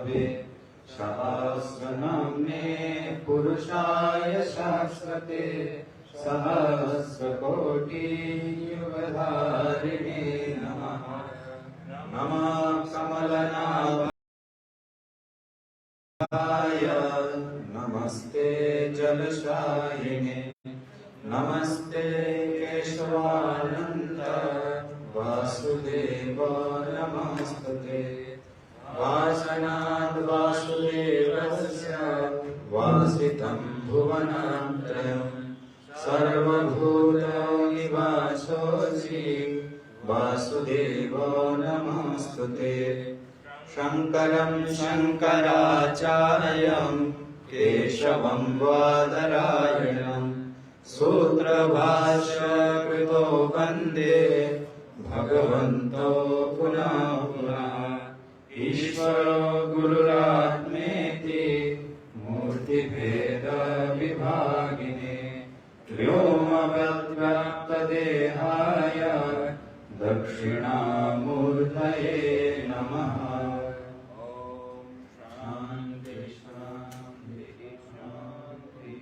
भावे सहस्रनाम्ने पुरुषाय शाश्वते सहस्रकोटियुगधारिणे नमः। नमः कमलनाभाय नमस्ते जलशायिने नमस्ते केशवानंद वासुदेव नमस्ते। वासनात् वासुदेवस्य वासितं भुवनात्रयम् सर्वभूतो निवासोऽसि वासुदेवो नमस्तुते। शङ्करं शङ्कराचार्यं केशवं बादरायणं सूत्रभाष्यकृतो वन्दे भगवन्तो पुनः पुनः। ईश्वरो गुरुरात्मेति मूर्तिभेदविभागिने व्योमवद्व्याप्तदेहाय दक्षिणामूर्तये नमः। शान्ति शान्ति शान्ति।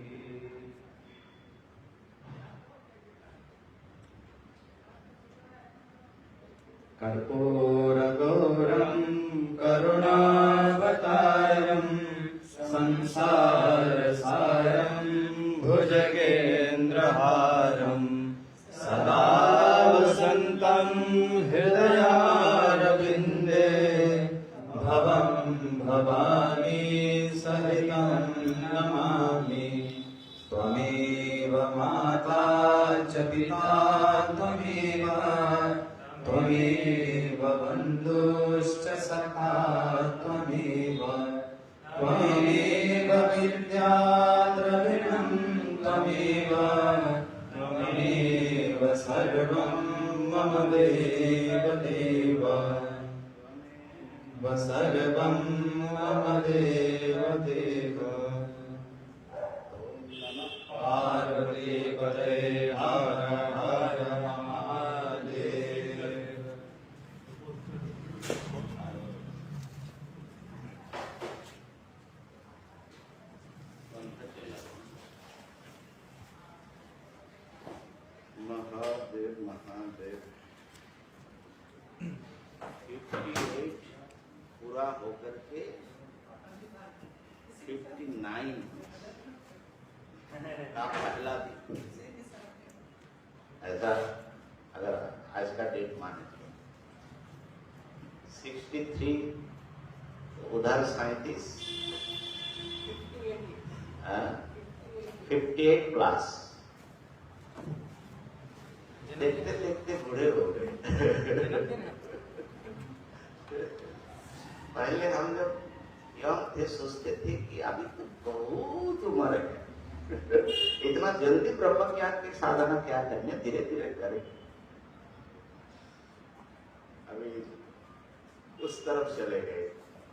कर्पूरगौरं करुणावतारं संसारसारं भुजगेन्द्रहारं सदा वसन्तं हृदयारविन्दे भवं भवानी सहितं नमामि। त्वमेव माता च पिता त्वमेव त्वमेव बन्धुश्च सखा त्वमेव त्वमेव विद्या द्रविणं त्वमेव त्वमेव सर्वं मम देव देव सर्वं मम देव देव। पार्वती पते हर हर महादेव। महादेव महादेव। 58 पूरा होकर के 59 का पहला दिन, ऐसा अगर आज का डेट माने तो 63 उधर 37 58 प्लस। देखते देखते बूढ़े हो गए। पहले हम जब यंग थे सोचते थे कि अभी तो बहुत उम्र है, इतना जल्दी ब्रह्म ज्ञान की साधना क्या करनी, धीरे धीरे करें। अभी उस तरफ चले गए।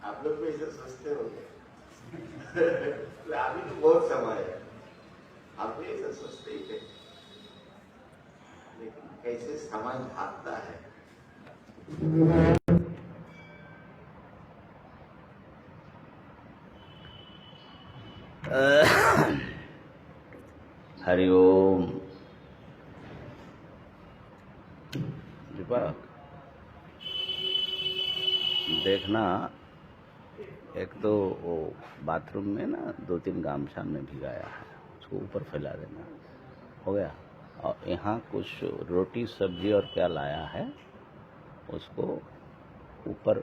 आप लोग भी ऐसे सोचते होंगे। अभी तो बहुत समय है, आप भी ऐसा सोचते ही थे, लेकिन कैसे समय भागता है। हरिओम। दीपक देखना, एक तो वो बाथरूम में ना 2-3 गामछा में भिगाया है, उसको ऊपर फैला देना। हो गया। और यहाँ कुछ रोटी सब्जी और क्या लाया है उसको ऊपर,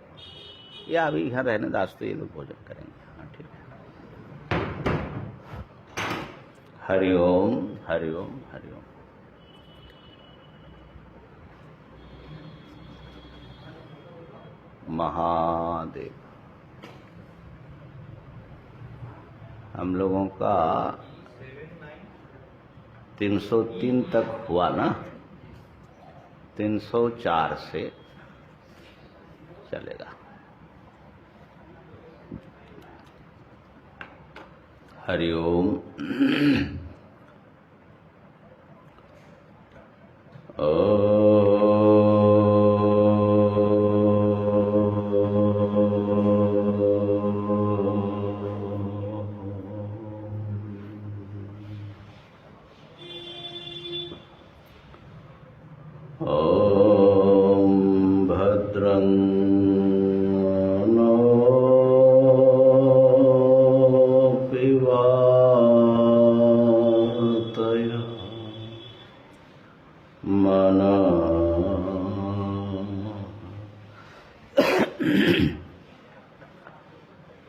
या अभी यहाँ रहने दास तो ये लोग भोजन करेंगे। हाँ ठीक है। हरिओम हरिओम हरिओम। महादेव। हम लोगों का 303 तक हुआ ना, 304 से चलेगा। हरिओम।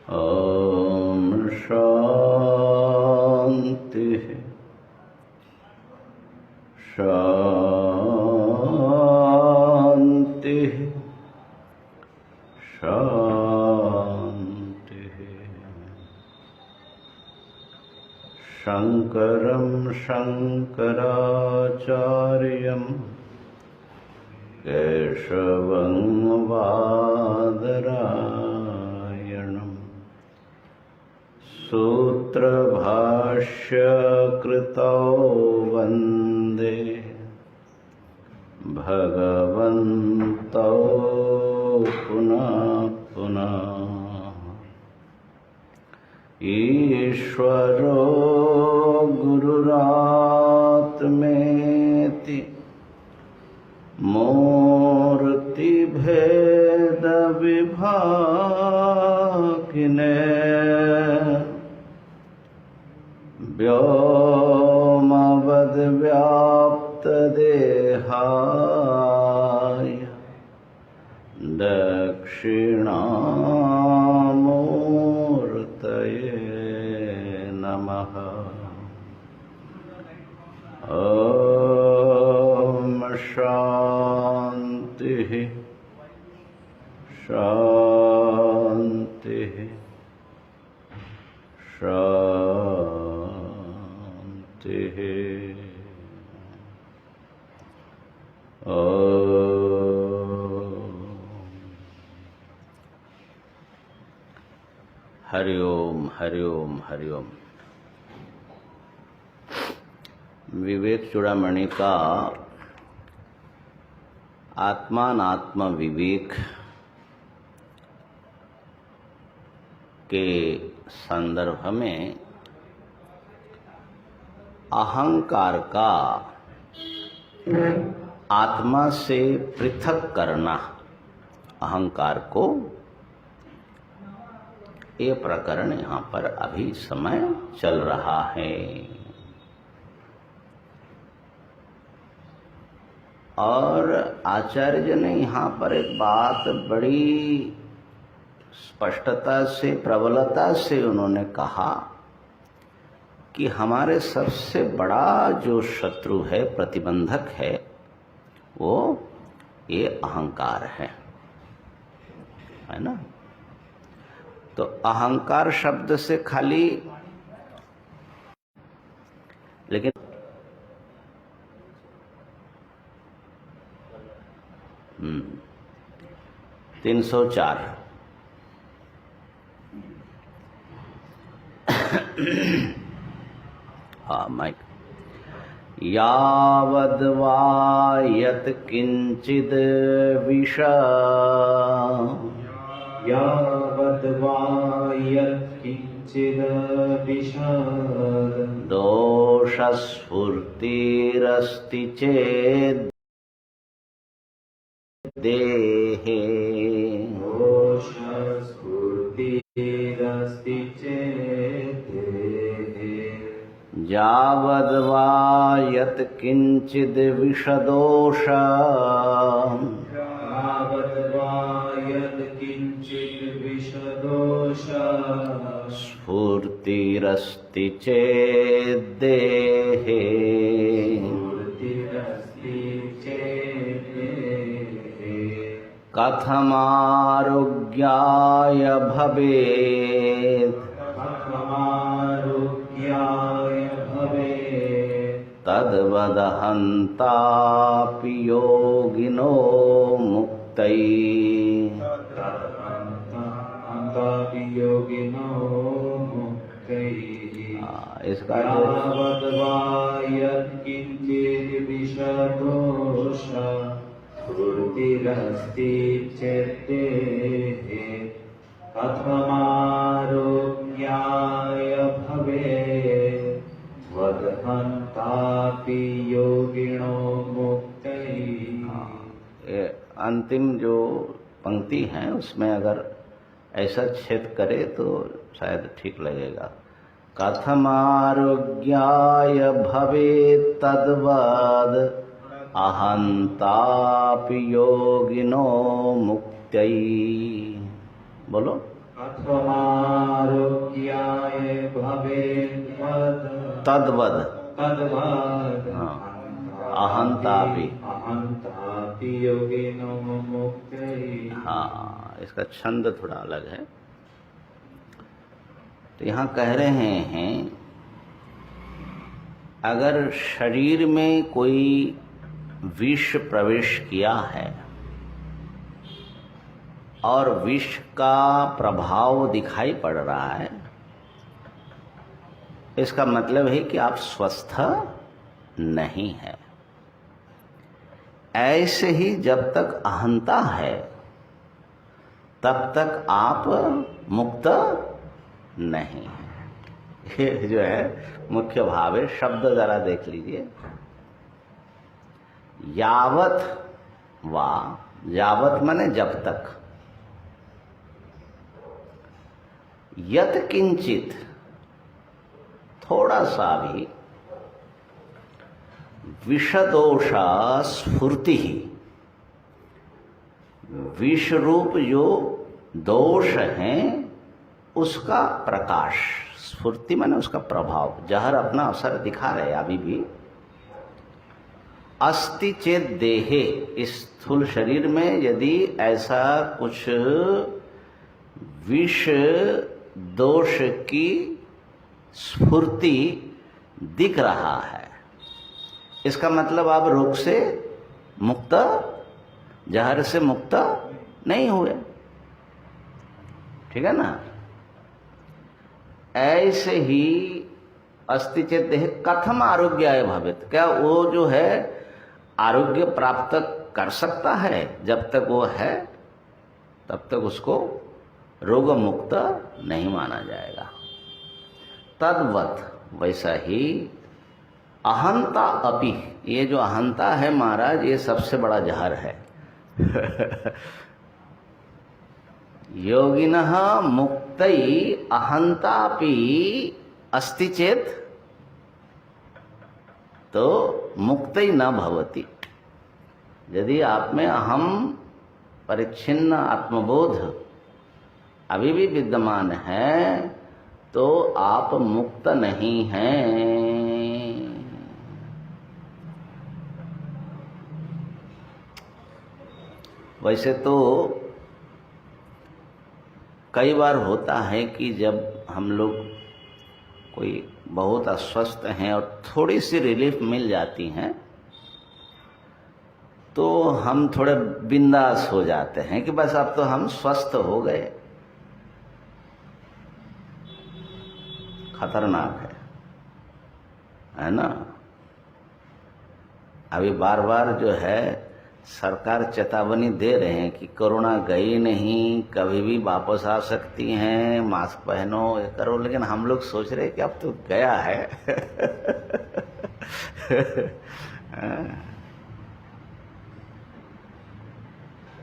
ॐ शान्तिः शान्तिः शान्तिः। शङ्करं शङ्कराचार्यं केशवं बादरायणं सूत्रभाष्यकृतौ वन्दे भगवन्तौ पुनः पुनः। ईश्वरो गुरुरात्मेति मूर्तिभेदविभागिने व्योमवद्व्याप्तदेहाय दक्षिणामूर्तये नमः। ॐ शान्तिः शान्तिः शान्तिः। हरि ओम हरि ओम हरि ओम। विवेक चूड़ामणि का आत्मानात्म विवेक के संदर्भ में अहंकार का आत्मा से पृथक करना, अहंकार को, ये प्रकरण यहाँ पर अभी समय चल रहा है। और आचार्य जी ने यहाँ पर एक बात बड़ी स्पष्टता से, प्रबलता से उन्होंने कहा कि हमारे सबसे बड़ा जो शत्रु है, प्रतिबंधक है, वो ये अहंकार है ना। तो अहंकार शब्द से खाली, लेकिन 304 हाँ माइक। यावद्वा यत् किंचिद विष, यावद्वा यत्किञ्चिद् विषाद दोषस्फूर्तिरस्ति चेत् देहे, दोषस्फूर्तिरस्ति चेत् देहे। यावद्वा यत् किंचिद् विषदोष, यावद्वा यत्किञ्चिद् विषदोष स्फूर्तिरस्ति चेत् देहे, स्फूर्तिरस्ति चेत् देहे। कथमारोग्याय भवेत्, कथमारोग्याय भवेत् तद्वदहन्तापि योगिनो मुक्तैः। अन्तापि योगिनो मुक्तैः। इसका यावद्वा यत्किञ्चिद् विषदोष स्फूर्तिरस्ति चेत् देहे कथमारोग्याय भवेत् वदहन्तापि योगिनो मुक्तैः। अंतिम जो पंक्ति है उसमें अगर ऐसा छेद करे तो शायद ठीक लगेगा। कथमारोग्याय भवेत् तद्वद् अहन्तापि योगिनो मुक्त्यै। बोलो कथमारोग्याय भवेद्वद तद्वद तद्वद हाँ, अहंतापि। अहंतापि योगिनो मुक्तये। हाँ, इसका छंद थोड़ा अलग है। तो यहाँ कह रहे हैं अगर शरीर में कोई विष प्रवेश किया है और विष का प्रभाव दिखाई पड़ रहा है, इसका मतलब है कि आप स्वस्थ नहीं है। ऐसे ही जब तक अहंता है तब तक आप मुक्त नहीं है। ये जो है मुख्य भाव है। शब्द जरा देख लीजिए। यावत वा, यावत माने जब तक, यत किंचित थोड़ा सा भी, विषदोषा स्फूर्ति ही, विष रूप जो दोष हैं उसका प्रकाश, स्फूर्ति माने उसका प्रभाव, जहर अपना असर दिखा रहे अभी भी। अस्ति चेत देहे, इस स्थूल शरीर में यदि ऐसा कुछ विष दोष की स्फूर्ति दिख रहा है, इसका मतलब आप रोग से मुक्त, जहर से मुक्त नहीं हुए। ठीक है ना? ऐसे ही अस्ति चेत देह कथम आरोग्याय भवेत्, क्या वो जो है आरोग्य प्राप्त कर सकता है? जब तक वो है तब तक उसको रोग मुक्त नहीं माना जाएगा। तद्वत, वैसा ही अहंता अपि, ये जो अहंता है महाराज, ये सबसे बड़ा जहर है। योगिनः मुक्तै अहंतापि अस्ति चेत, तो मुक्तै न भवति। यदि आप में अहम परिच्छिन्न आत्मबोध अभी भी विद्यमान है तो आप मुक्त नहीं हैं। वैसे तो कई बार होता है कि जब हम लोग कोई बहुत अस्वस्थ हैं और थोड़ी सी रिलीफ मिल जाती है तो हम थोड़े बिंदास हो जाते हैं कि बस अब तो हम स्वस्थ हो गए। खतरनाक है ना? अभी बार बार जो है सरकार चेतावनी दे रहे हैं कि कोरोना गई नहीं, कभी भी वापस आ सकती हैं, मास्क पहनो, ये करो, लेकिन हम लोग सोच रहे हैं कि अब तो गया है।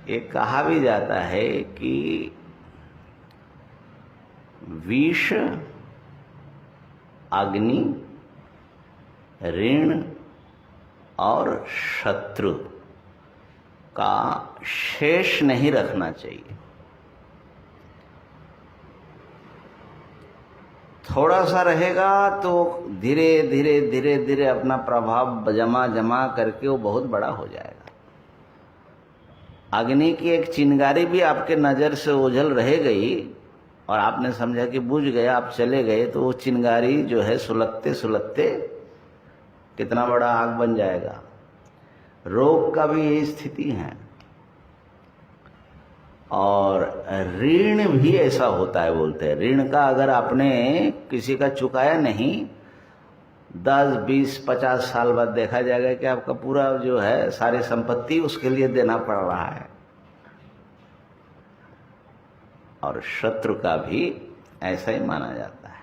ये कहा भी जाता है कि विष, अग्नि, ऋण और शत्रु का शेष नहीं रखना चाहिए। थोड़ा सा रहेगा तो धीरे धीरे धीरे धीरे अपना प्रभाव जमा जमा करके वो बहुत बड़ा हो जाएगा। अग्नि की एक चिंगारी भी आपके नजर से ओझल रह गई और आपने समझा कि बुझ गया, आप चले गए, तो वो चिंगारी जो है सुलगते सुलगते कितना बड़ा आग बन जाएगा। रोग का भी यही स्थिति है। और ऋण भी ऐसा होता है, बोलते हैं ऋण का अगर आपने किसी का चुकाया नहीं, 10, 20, 50 साल बाद देखा जाएगा कि आपका पूरा जो है सारी संपत्ति उसके लिए देना पड़ रहा है। और शत्रु का भी ऐसा ही माना जाता है।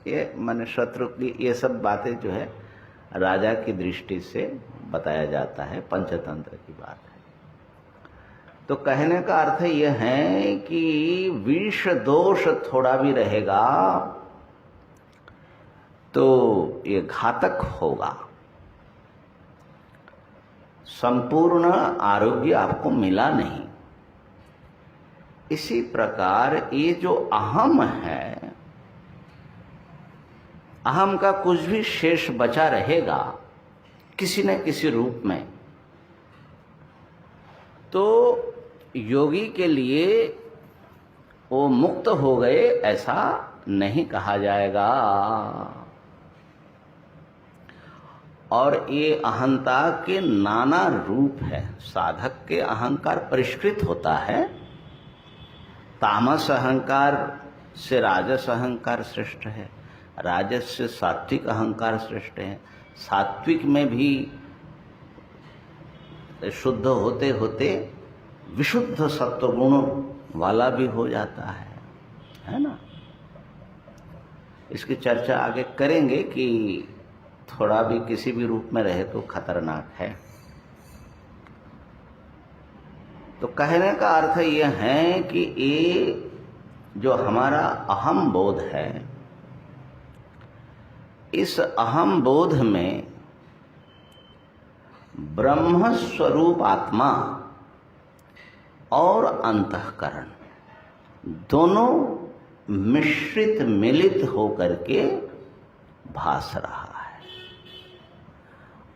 ये माने शत्रु की ये सब बातें जो है राजा की दृष्टि से बताया जाता है, पंचतंत्र की बात है। तो कहने का अर्थ यह है कि विष दोष थोड़ा भी रहेगा तो ये घातक होगा। संपूर्ण आरोग्य आपको मिला नहीं। इसी प्रकार ये जो अहम है, अहम का कुछ भी शेष बचा रहेगा किसी न किसी रूप में, तो योगी के लिए वो मुक्त हो गए ऐसा नहीं कहा जाएगा। और ये अहंता के नाना रूप है। साधक के अहंकार परिष्कृत होता है। तामस अहंकार से राजस अहंकार श्रेष्ठ है, राजस से सात्विक अहंकार श्रेष्ठ है, सात्विक में भी शुद्ध होते होते विशुद्ध सत्वगुण वाला भी हो जाता है ना। इसकी चर्चा आगे करेंगे कि थोड़ा भी किसी भी रूप में रहे तो खतरनाक है। तो कहने का अर्थ यह है कि ये जो हमारा अहम बोध है, इस अहम बोध में ब्रह्म स्वरूप आत्मा और अंतःकरण दोनों मिश्रित मिलित होकर के भास रहा है।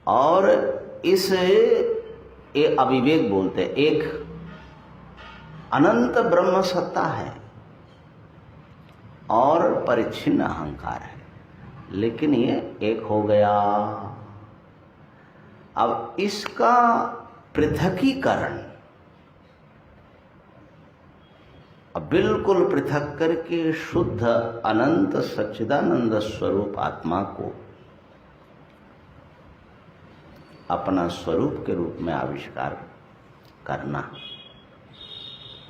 और इस ये अविवेक बोलते, एक अनंत ब्रह्म सत्ता है और परिच्छिन्न अहंकार है, लेकिन ये एक हो गया। अब इसका पृथकीकरण बिल्कुल पृथक करके शुद्ध अनंत सच्चिदानंद स्वरूप आत्मा को अपना स्वरूप के रूप में आविष्कार करना,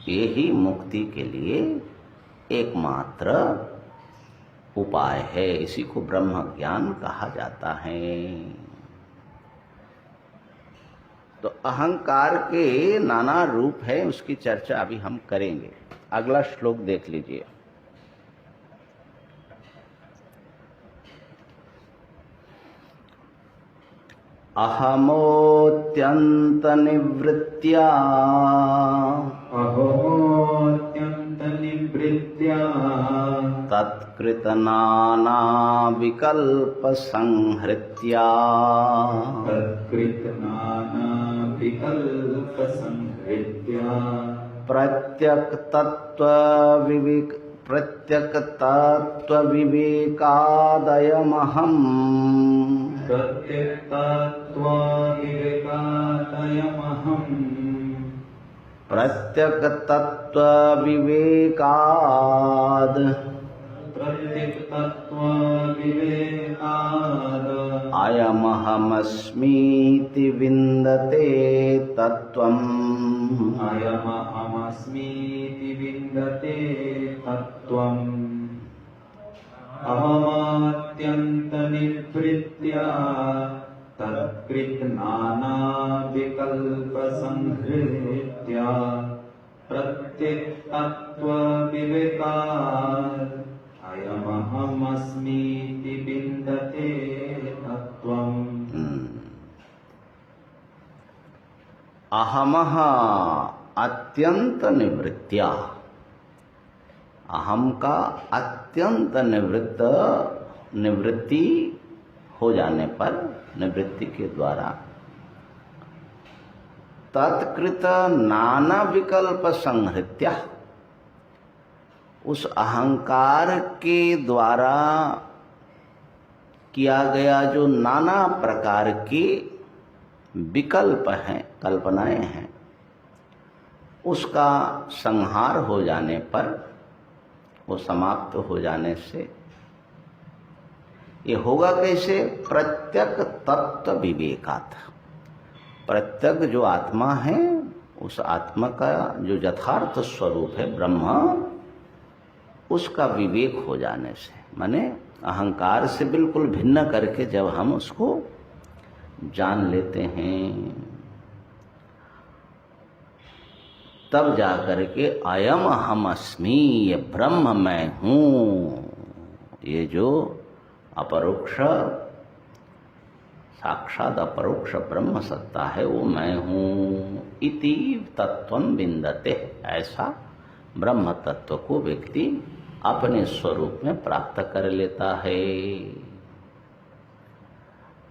यही मुक्ति के लिए एकमात्र उपाय है। इसी को ब्रह्म ज्ञान कहा जाता है। तो अहंकार के नाना रूप है, उसकी चर्चा अभी हम करेंगे। अगला श्लोक देख लीजिए। अहमोऽत्यंत निवृत्त्या तत्कृत नाना विकल्प संहृत्या प्रत्यक तत्व विवेकादयमहम् प्रत्यक तत्व विवेकाद अयमहमस्मीति विन्दते तत्त्वम् अहमात्यन्तनिवृत्त्या तत्कृत नाना विकल्प संहृत्या प्रत्येक तत्व विवेकात् अयमहमस्मीति विन्दते तत्त्वम्। अहमः अत्यंत निवृत्त्या, अहम का अत्यंत निवृत्ति हो जाने पर, निवृत्ति के द्वारा तत्कृत नाना विकल्प संहृत्या, उस अहंकार के द्वारा किया गया जो नाना प्रकार के विकल्प हैं, कल्पनाएं हैं, उसका संहार हो जाने पर, वो समाप्त हो जाने से ये होगा कैसे? प्रत्यक तत्व विवेकात्, प्रत्यक जो आत्मा है उस आत्मा का जो यथार्थ स्वरूप है ब्रह्म, उसका विवेक हो जाने से, माने अहंकार से बिल्कुल भिन्न करके जब हम उसको जान लेते हैं, तब जाकर के अयम अहम अस्मि, ये ब्रह्म मैं हूँ, ये जो अपरोक्ष साक्षात अपरोक्ष ब्रह्म सत्ता है वो मैं हूँ, इति तत्वम विन्दते, ऐसा ब्रह्म तत्व को व्यक्ति अपने स्वरूप में प्राप्त कर लेता है।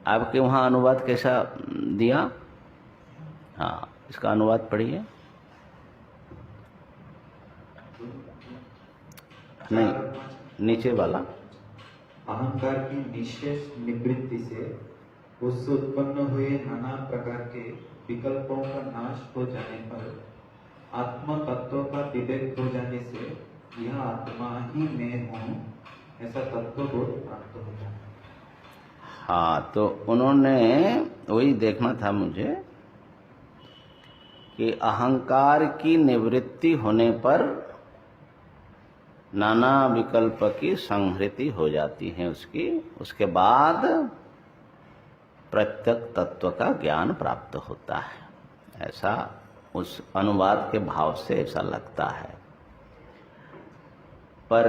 आपके वहां अनुवाद कैसा दिया? हाँ, इसका अनुवाद पढ़िए। नहीं, नीचे वाला। अहंकार की निशेष निवृत्ति से उससे उत्पन्न हुए नाना प्रकार के विकल्पों का नाश हो जाने पर आत्म तत्व का विवेक हो जाने से यह आत्मा ही मैं हूँ ऐसा तत्वबोध प्राप्त होता है। हाँ, तो उन्होंने वही देखना था मुझे कि अहंकार की निवृत्ति होने पर नाना विकल्प की संहृति हो जाती है उसकी, उसके बाद प्रत्यक तत्व का ज्ञान प्राप्त होता है, ऐसा उस अनुवाद के भाव से ऐसा लगता है। पर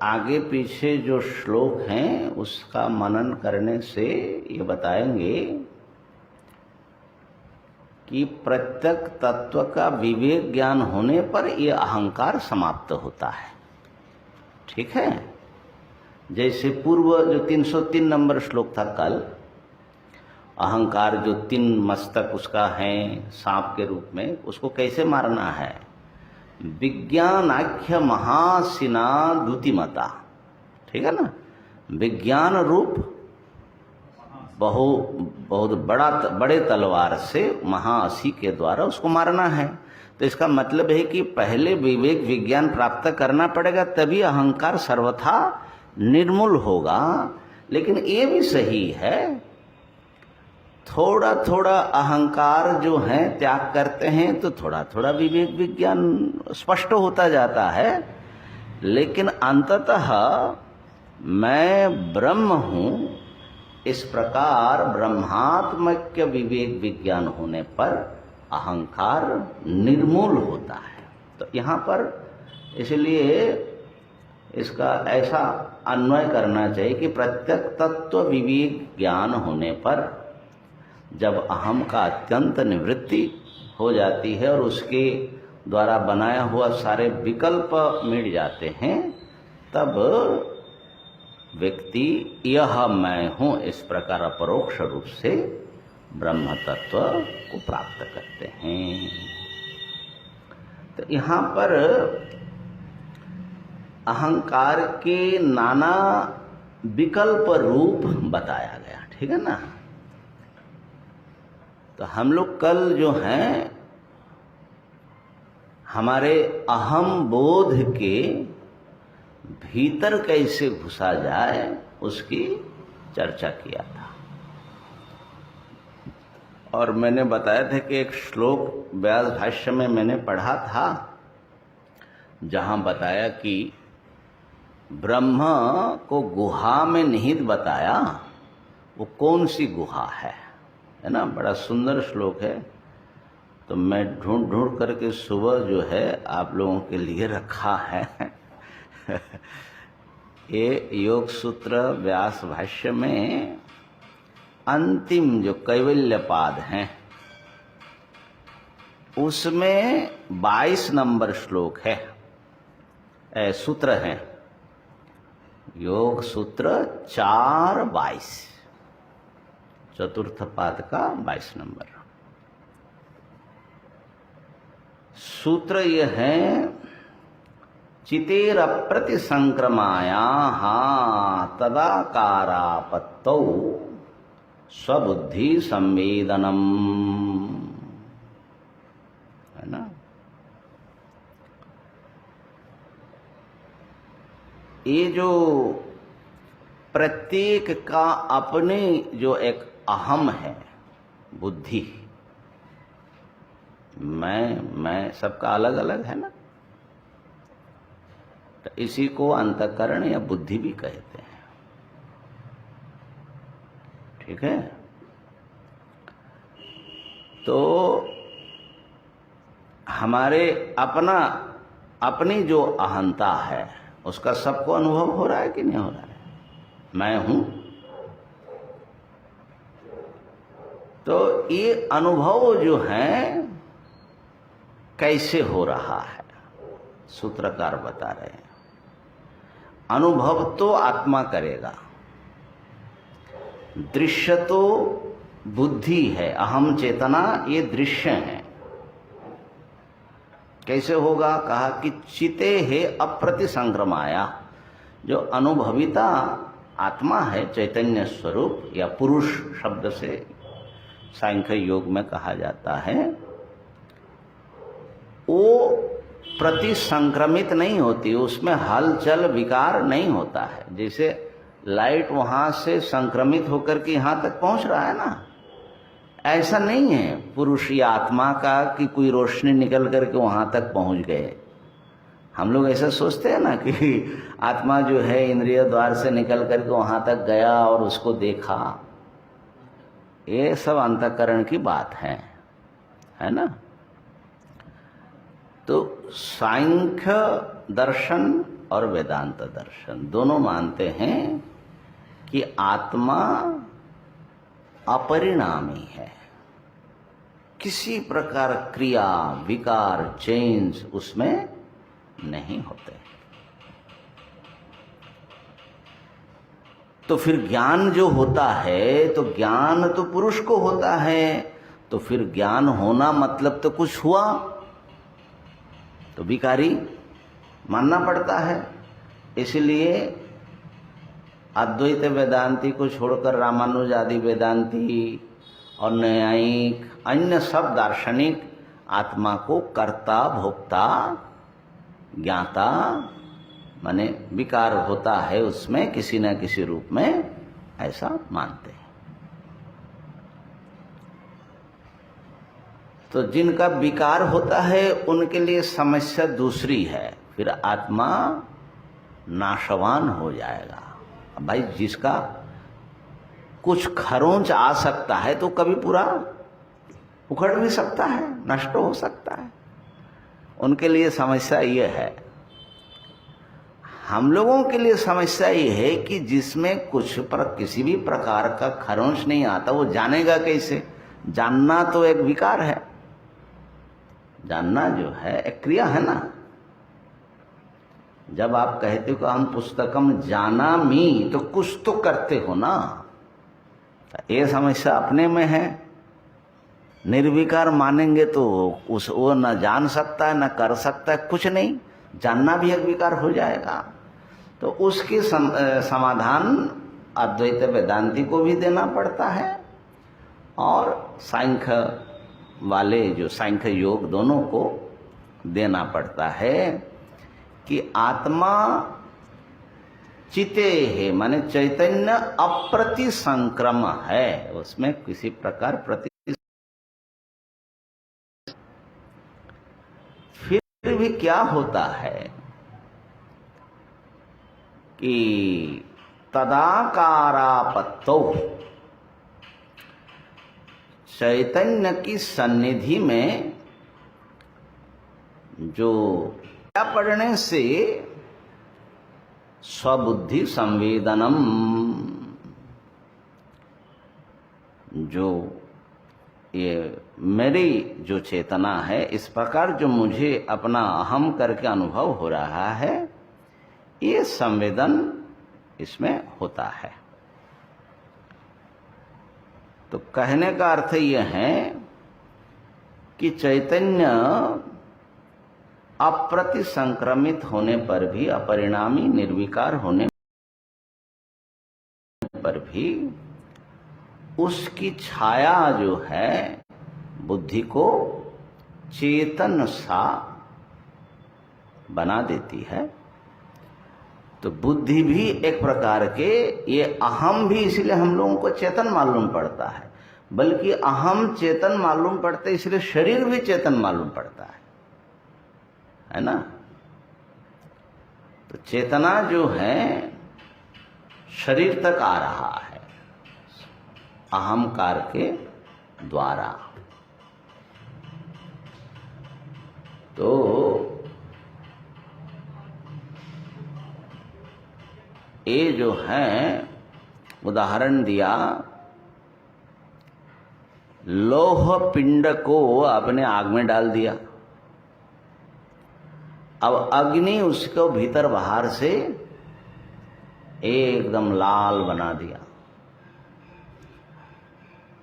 आगे पीछे जो श्लोक हैं उसका मनन करने से ये बताएंगे कि प्रत्यक तत्व का विवेक ज्ञान होने पर यह अहंकार समाप्त होता है। ठीक है, जैसे पूर्व जो 303 नंबर श्लोक था कल, अहंकार जो 3 मस्तक उसका है सांप के रूप में, उसको कैसे मारना है? विज्ञानाख्य महासिना द्युतिमता, ठीक है ना, विज्ञान रूप बहुत बड़े तलवार से महाअसी के द्वारा उसको मारना है। तो इसका मतलब है कि पहले विवेक विज्ञान प्राप्त करना पड़ेगा, तभी अहंकार सर्वथा निर्मूल होगा। लेकिन ये भी सही है, थोड़ा थोड़ा अहंकार जो है त्याग करते हैं तो थोड़ा थोड़ा विवेक विज्ञान स्पष्ट होता जाता है। लेकिन अंततः मैं ब्रह्म हूँ, इस प्रकार ब्रह्मात्मक विवेक विज्ञान होने पर अहंकार निर्मूल होता है। तो यहाँ पर इसलिए इसका ऐसा अन्वय करना चाहिए कि प्रत्यक तत्व विवेक ज्ञान होने पर जब अहम का अत्यंत निवृत्ति हो जाती है और उसके द्वारा बनाया हुआ सारे विकल्प मिट जाते हैं, तब व्यक्ति यह मैं हूँ इस प्रकार अपरोक्ष रूप से ब्रह्म तत्व को प्राप्त करते हैं। तो यहाँ पर अहंकार के नाना विकल्प रूप बताया गया, ठीक है ना। तो हम लोग कल जो हैं हमारे अहम बोध के भीतर कैसे घुसा जाए उसकी चर्चा किया था। और मैंने बताया था कि एक श्लोक व्यास भाष्य में मैंने पढ़ा था, जहां बताया कि ब्रह्म को गुहा में निहित बताया, वो कौन सी गुहा है ना। बड़ा सुंदर श्लोक है। तो मैं ढूंढ करके सुबह जो है आप लोगों के लिए रखा है। ये योग सूत्र व्यास भाष्य में अंतिम जो कैवल्य पाद हैं उसमें 22 नंबर श्लोक है, सूत्र है, योग सूत्र 4:22, चतुर्थ पाद का 22 नंबर सूत्र। यह है चितेर अप्रति संक्रमाया तदाकारापत्तौ स्वबुद्धि संवेदनम, है ना। ये जो प्रत्येक का अपने जो एक अहम है, बुद्धि, मैं सबका अलग अलग है ना। तो इसी को अंतःकरण या बुद्धि भी कहते हैं, ठीक है। तो हमारे अपनी जो अहंता है उसका सबको अनुभव हो रहा है कि नहीं हो रहा है? मैं हूं। तो ये अनुभव जो है कैसे हो रहा है, सूत्रकार बता रहे हैं। अनुभव तो आत्मा करेगा, दृश्य तो बुद्धि है, अहम चेतना ये दृश्य है। कैसे होगा? कहा कि चिते है अप्रतिसंक्रमाया। जो अनुभविता आत्मा है, चैतन्य स्वरूप या पुरुष शब्द से सांख्य योग में कहा जाता है, वो प्रतिसंक्रमित नहीं होती, उसमें हलचल विकार नहीं होता है। जैसे लाइट वहां से संक्रमित होकर के यहां तक पहुंच रहा है ना, ऐसा नहीं है पुरुष या आत्मा का कि कोई रोशनी निकल करके वहां तक पहुंच गए। हम लोग ऐसा सोचते हैं ना कि आत्मा जो है इंद्रिय द्वार से निकल करके वहां तक गया और उसको देखा। ये सब अंतःकरण की बात है ना। तो सांख्य दर्शन और वेदांत दर्शन दोनों मानते हैं कि आत्मा अपरिणामी है, किसी प्रकार क्रिया विकार चेंज उसमें नहीं होते। तो फिर ज्ञान जो होता है, तो ज्ञान तो पुरुष को होता है, तो फिर ज्ञान होना मतलब तो कुछ हुआ, तो विकारी मानना पड़ता है। इसलिए अद्वैत वेदांती को छोड़कर रामानुज आदि वेदांती और न्यायिक अन्य सब दार्शनिक आत्मा को कर्ता भोक्ता ज्ञाता माने विकार होता है उसमें किसी न किसी रूप में, ऐसा मानते हैं। तो जिनका विकार होता है उनके लिए समस्या दूसरी है, फिर आत्मा नाशवान हो जाएगा। भाई जिसका कुछ खरोंच आ सकता है तो कभी पूरा उखड़ भी सकता है, नष्ट हो सकता है, उनके लिए समस्या ये है। हम लोगों के लिए समस्या ये है कि जिसमें कुछ पर किसी भी प्रकार का खरोंच नहीं आता, वो जानेगा कैसे? जानना तो एक विकार है, जानना जो है एक क्रिया है ना। जब आप कहते हो कि हम पुस्तकम जानामि, तो कुछ तो करते हो ना। ये समस्या अपने में है। निर्विकार मानेंगे तो वो न जान सकता है न कर सकता है, कुछ नहीं, जानना भी एक विकार हो जाएगा। तो उसकी समाधान अद्वैत वेदांती को भी देना पड़ता है और सांख्य वाले जो सांख्य योग दोनों को देना पड़ता है कि आत्मा चिते है, माने चैतन्य अप्रतिसंक्रम है, उसमें किसी प्रकार प्रति फिर भी क्या होता है कि तदाकारापत्तो, चैतन्य की सन्निधि में जो पढ़ने से स्वबुद्धि संवेदनम, जो ये मेरी जो चेतना है, इस प्रकार जो मुझे अपना अहम करके अनुभव हो रहा है, ये संवेदन इसमें होता है। तो कहने का अर्थ यह है कि चैतन्य अप्रतिसंक्रमित होने पर भी, अपरिणामी निर्विकार होने पर भी उसकी छाया जो है बुद्धि को चेतन सा बना देती है। तो बुद्धि भी एक प्रकार के, ये अहम भी इसलिए हम लोगों को चेतन मालूम पड़ता है, बल्कि अहम चेतन मालूम पड़ता है इसलिए शरीर भी चेतन मालूम पड़ता है ना। तो चेतना जो है शरीर तक आ रहा है अहंकार के द्वारा। तो ये जो है उदाहरण दिया, लोह पिंड को आपने आग में डाल दिया, अब अग्नि उसको भीतर बाहर से एकदम लाल बना दिया,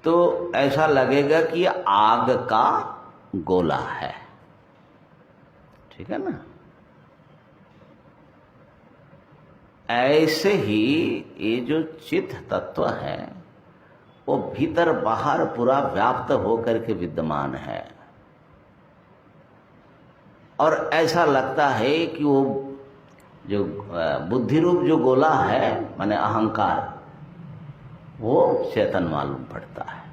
तो ऐसा लगेगा कि आग का गोला है, ठीक है ना। ऐसे ही ये जो चित्त तत्व है वो भीतर बाहर पूरा व्याप्त होकर के विद्यमान है, और ऐसा लगता है कि वो जो बुद्धि रूप जो गोला है माने अहंकार, वो चेतन मालूम पड़ता है।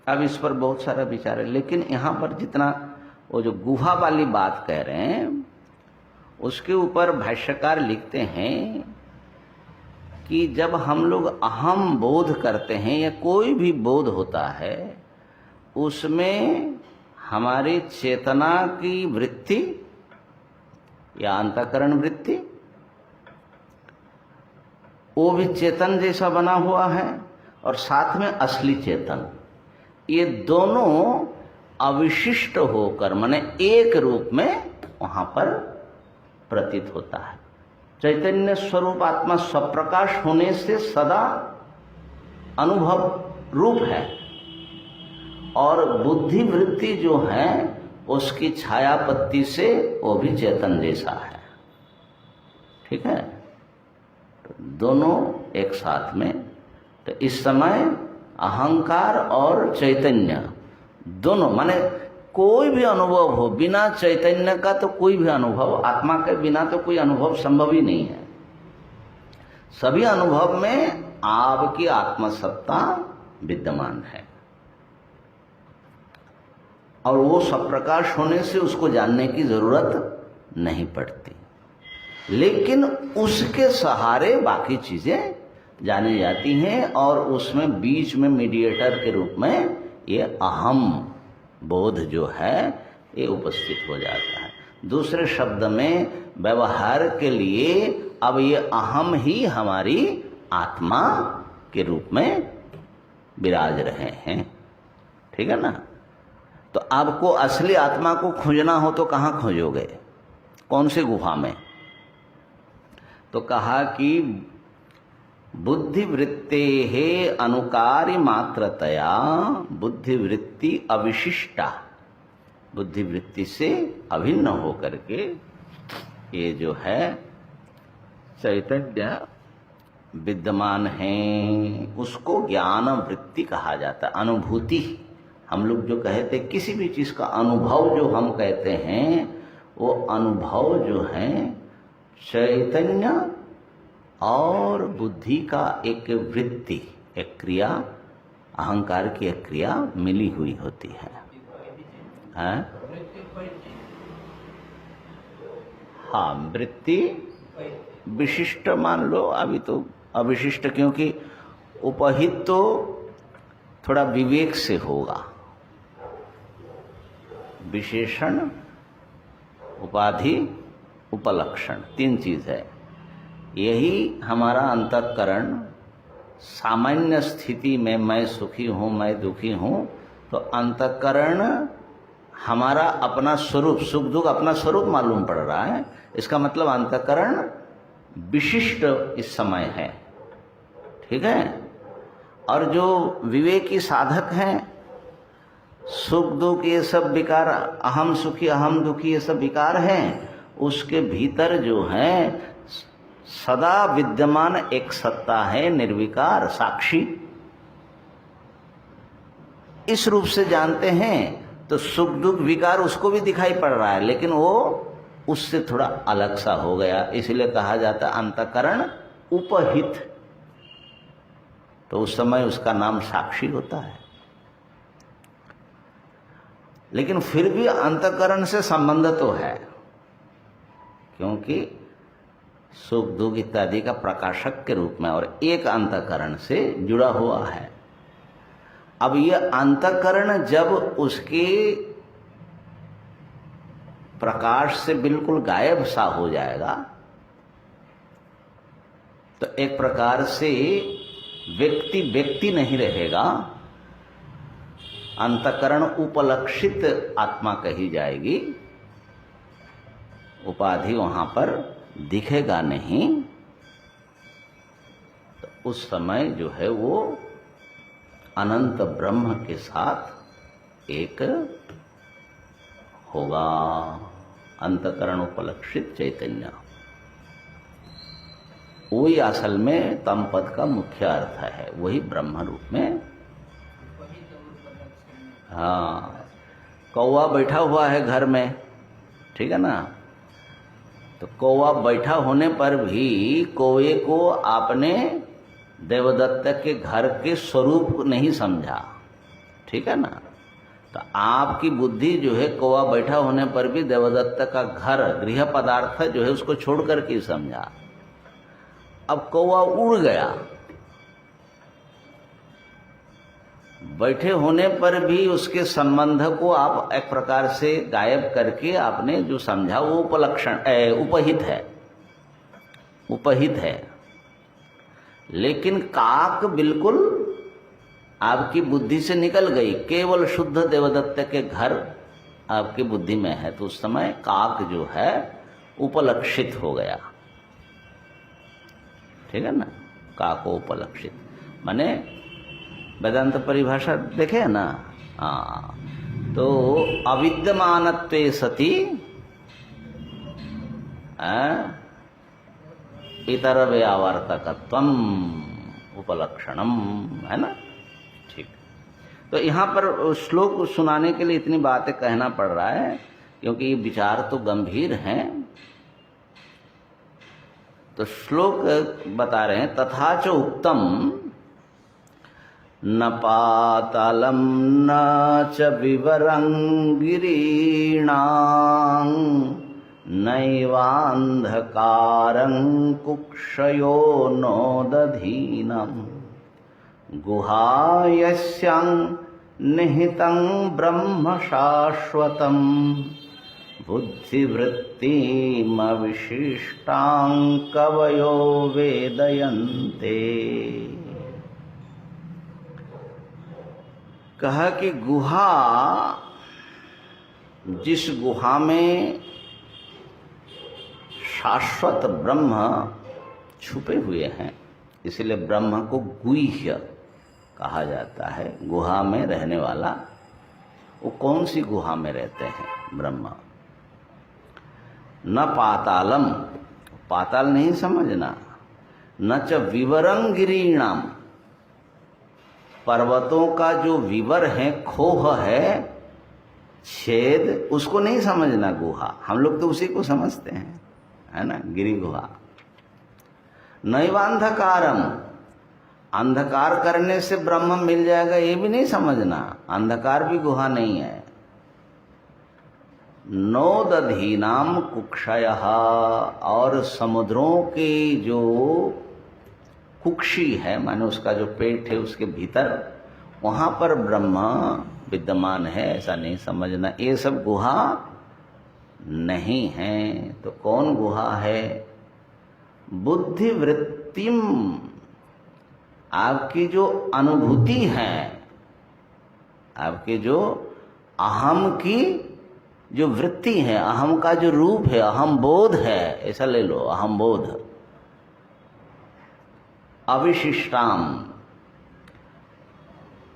अब इस पर बहुत सारा विचार है, लेकिन यहां पर जितना वो जो गुहा वाली बात कह रहे हैं उसके ऊपर भाष्यकार लिखते हैं कि जब हम लोग अहम बोध करते हैं या कोई भी बोध होता है, उसमें हमारी चेतना की वृत्ति या अंतःकरण वृत्ति वो भी चेतन जैसा बना हुआ है, और साथ में असली चेतन, ये दोनों अविशिष्ट होकर माने एक रूप में वहां पर प्रतीत होता है। चैतन्य स्वरूप आत्मा स्वप्रकाश होने से सदा अनुभव रूप है, और बुद्धि वृत्ति जो है उसकी छायापत्ति से वो भी चेतन जैसा है, ठीक है। तो दोनों एक साथ में, तो इस समय अहंकार और चैतन्य दोनों माने कोई भी अनुभव हो, बिना चैतन्य का तो कोई भी अनुभव, आत्मा के बिना तो कोई अनुभव संभव ही नहीं है। सभी अनुभव में आपकी आत्मसत्ता विद्यमान है, और वो स्वप्रकाश होने से उसको जानने की जरूरत नहीं पड़ती, लेकिन उसके सहारे बाकी चीजें जानी जाती हैं, और उसमें बीच में मीडिएटर के रूप में ये अहम बोध जो है ये उपस्थित हो जाता है। दूसरे शब्द में व्यवहार के लिए अब ये अहम ही हमारी आत्मा के रूप में विराज रहे हैं, ठीक है ना। तो आपको असली आत्मा को खोजना हो तो कहाँ खोजोगे, कौन से गुफा में? तो कहा कि बुद्धिवृत्ते है अनुकारी मात्रतया बुद्धिवृत्ति अविशिष्टा, बुद्धिवृत्ति से अभिन्न होकर के ये जो है चैतन्य विद्यमान है, उसको ज्ञान वृत्ति कहा जाता है। अनुभूति हम लोग जो कहते किसी भी चीज का अनुभव जो हम कहते हैं, वो अनुभव जो है चैतन्य और बुद्धि का एक वृत्ति, एक क्रिया, अहंकार की एक क्रिया मिली हुई होती है, हाँ वृत्ति विशिष्ट मान लो, अभी तो अविशिष्ट, क्योंकि उपहित तो थोड़ा विवेक से होगा। विशेषण, उपाधि, उपलक्षण, तीन चीज है। यही हमारा अंतःकरण सामान्य स्थिति में, मैं सुखी हूं, मैं दुखी हूं, तो अंतःकरण हमारा अपना स्वरूप, सुख दुख अपना स्वरूप मालूम पड़ रहा है। इसका मतलब अंतःकरण विशिष्ट इस समय है, ठीक है। और जो विवेकी साधक हैं, सुख दुख ये सब विकार, अहम सुखी अहम दुखी ये सब विकार हैं, उसके भीतर जो है सदा विद्यमान एक सत्ता है, निर्विकार साक्षी। इस रूप से जानते हैं तो सुख दुख विकार उसको भी दिखाई पड़ रहा है, लेकिन वो उससे थोड़ा अलग सा हो गया, इसलिए कहा जाता है अंतःकरण उपहित। तो उस समय उसका नाम साक्षी होता है। लेकिन फिर भी अंतःकरण से संबंध तो है, क्योंकि सुख दुख इत्यादि का प्रकाशक के रूप में और एक अंतःकरण से जुड़ा हुआ है। अब यह अंतःकरण जब उसके प्रकाश से बिल्कुल गायब सा हो जाएगा, तो एक प्रकार से व्यक्ति व्यक्ति नहीं रहेगा, अंतकरण उपलक्षित आत्मा कही जाएगी, उपाधि वहां पर दिखेगा नहीं। तो उस समय जो है वो अनंत ब्रह्म के साथ एक होगा, अंतकरण उपलक्षित चैतन्य। वही असल में तम पद का मुख्य अर्थ है, वही ब्रह्म रूप में। हाँ, कौवा बैठा हुआ है घर में, ठीक है ना, तो कौवा बैठा होने पर भी कौवे को आपने देवदत्त के घर के स्वरूप नहीं समझा, ठीक है ना। तो आपकी बुद्धि जो है कौवा बैठा होने पर भी देवदत्त का घर गृह पदार्थ जो है उसको छोड़ करके समझा। अब कौवा उड़ गया, बैठे होने पर भी उसके संबंध को आप एक प्रकार से गायब करके आपने जो समझा वो उपहित है। लेकिन काक बिल्कुल आपकी बुद्धि से निकल गई, केवल शुद्ध देवदत्त के घर आपकी बुद्धि में है, तो उस समय काक जो है उपलक्षित हो गया, ठीक है ना। काको उपलक्षित माने वेदांत परिभाषा देखे ना। हाँ, तो अविद्यमानत्वे सति इतर व्यावर्तकत्वम उपलक्षणम, है ना। ठीक, तो यहाँ पर श्लोक सुनाने के लिए इतनी बातें कहना पड़ रहा है क्योंकि ये विचार तो गंभीर हैं। तो श्लोक बता रहे हैं, तथा च उक्तम न पातालम न च विवरं गिरीणां नैवान्धकारं कुक्षयो नोदधीनं गुहायस्यां निहितं ब्रह्म शाश्वतं बुद्धिवृत्तिमविशिष्टां कवयो वेदयन्ते। कहा कि गुहा, जिस गुहा में शाश्वत ब्रह्म छुपे हुए हैं, इसलिए ब्रह्म को गुह्य कहा जाता है, गुहा में रहने वाला। वो कौन सी गुहा में रहते हैं? ब्रह्म। न पातालम, पाताल नहीं समझना, न च विवरं गिरीणाम, पर्वतों का जो विवर है, खोह है, छेद, उसको नहीं समझना गुहा। हम लोग तो उसी को समझते हैं, है ना, गिरी गुहा। नैवांधकारम, अंधकार करने से ब्रह्म मिल जाएगा ये भी नहीं समझना, अंधकार भी गुहा नहीं है। नोदधीनाम कुक्षयः, और समुद्रों की जो कुक्षी है, माने उसका जो पेट है उसके भीतर, वहां पर ब्रह्म विद्यमान है, ऐसा नहीं समझना। ये सब गुहा नहीं है। तो कौन गुहा है? बुद्धि वृत्तिम, आपकी जो अनुभूति है, आपके जो अहम की जो वृत्ति है, अहम का जो रूप है, अहम बोध है, ऐसा ले लो, अहम बोध। अविशिष्टाम,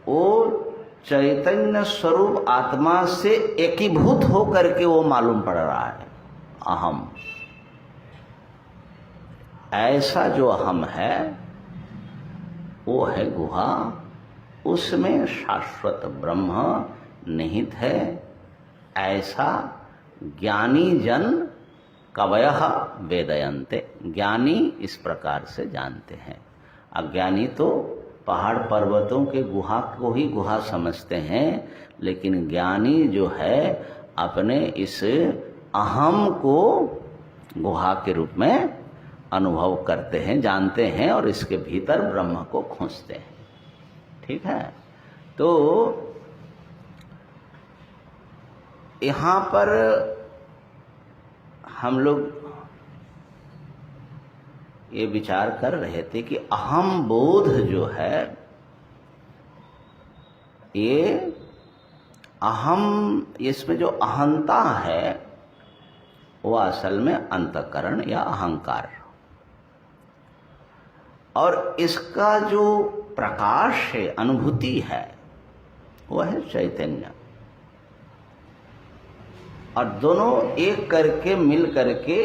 वो चैतन्य स्वरूप आत्मा से एकीभूत होकर के वो मालूम पड़ रहा है, अहम। ऐसा जो अहम है वो है गुहा, उसमें शाश्वत ब्रह्म निहित है। ऐसा ज्ञानी जन कवयः वेदयन्ते, ज्ञानी इस प्रकार से जानते हैं। अज्ञानी तो पहाड़ पर्वतों के गुहा को ही गुहा समझते हैं, लेकिन ज्ञानी जो है अपने इस अहम को गुहा के रूप में अनुभव करते हैं, जानते हैं, और इसके भीतर ब्रह्म को खोजते हैं। ठीक है। तो यहाँ पर हम लोग ये विचार कर रहे थे कि अहम बोध जो है ये अहम, इसमें जो अहंता है वो असल में अंतःकरण या अहंकार, और इसका जो प्रकाश है, अनुभूति है, वह है चैतन्य। और दोनों एक करके मिल करके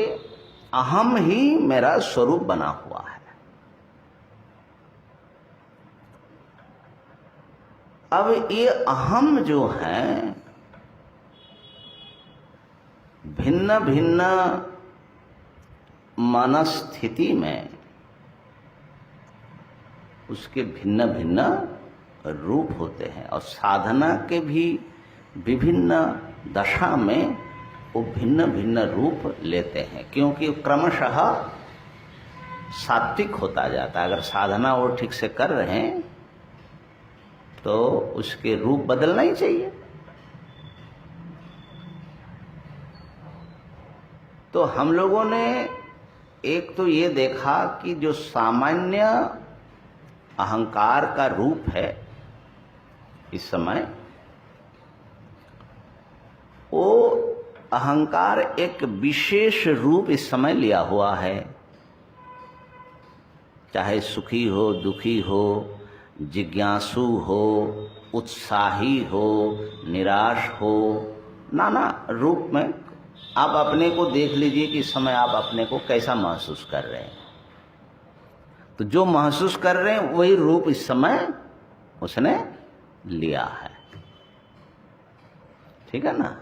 अहम ही मेरा स्वरूप बना हुआ है। अब ये अहम जो है भिन्न भिन्न मनस्थिति में उसके भिन्न भिन्न रूप होते हैं, और साधना के भी विभिन्न दशा में वो भिन्न भिन्न रूप लेते हैं, क्योंकि क्रमशः सात्विक होता जाता है। अगर साधना वो ठीक से कर रहे हैं तो उसके रूप बदलना ही चाहिए। तो हम लोगों ने एक तो ये देखा कि जो सामान्य अहंकार का रूप है इस समय, वो अहंकार एक विशेष रूप इस समय लिया हुआ है। चाहे सुखी हो, दुखी हो, जिज्ञासु हो, उत्साही हो, निराश हो, नाना रूप में आप अपने को देख लीजिए कि इस समय आप अपने को कैसा महसूस कर रहे हैं। तो जो महसूस कर रहे हैं वही रूप इस समय उसने लिया है, ठीक है ना।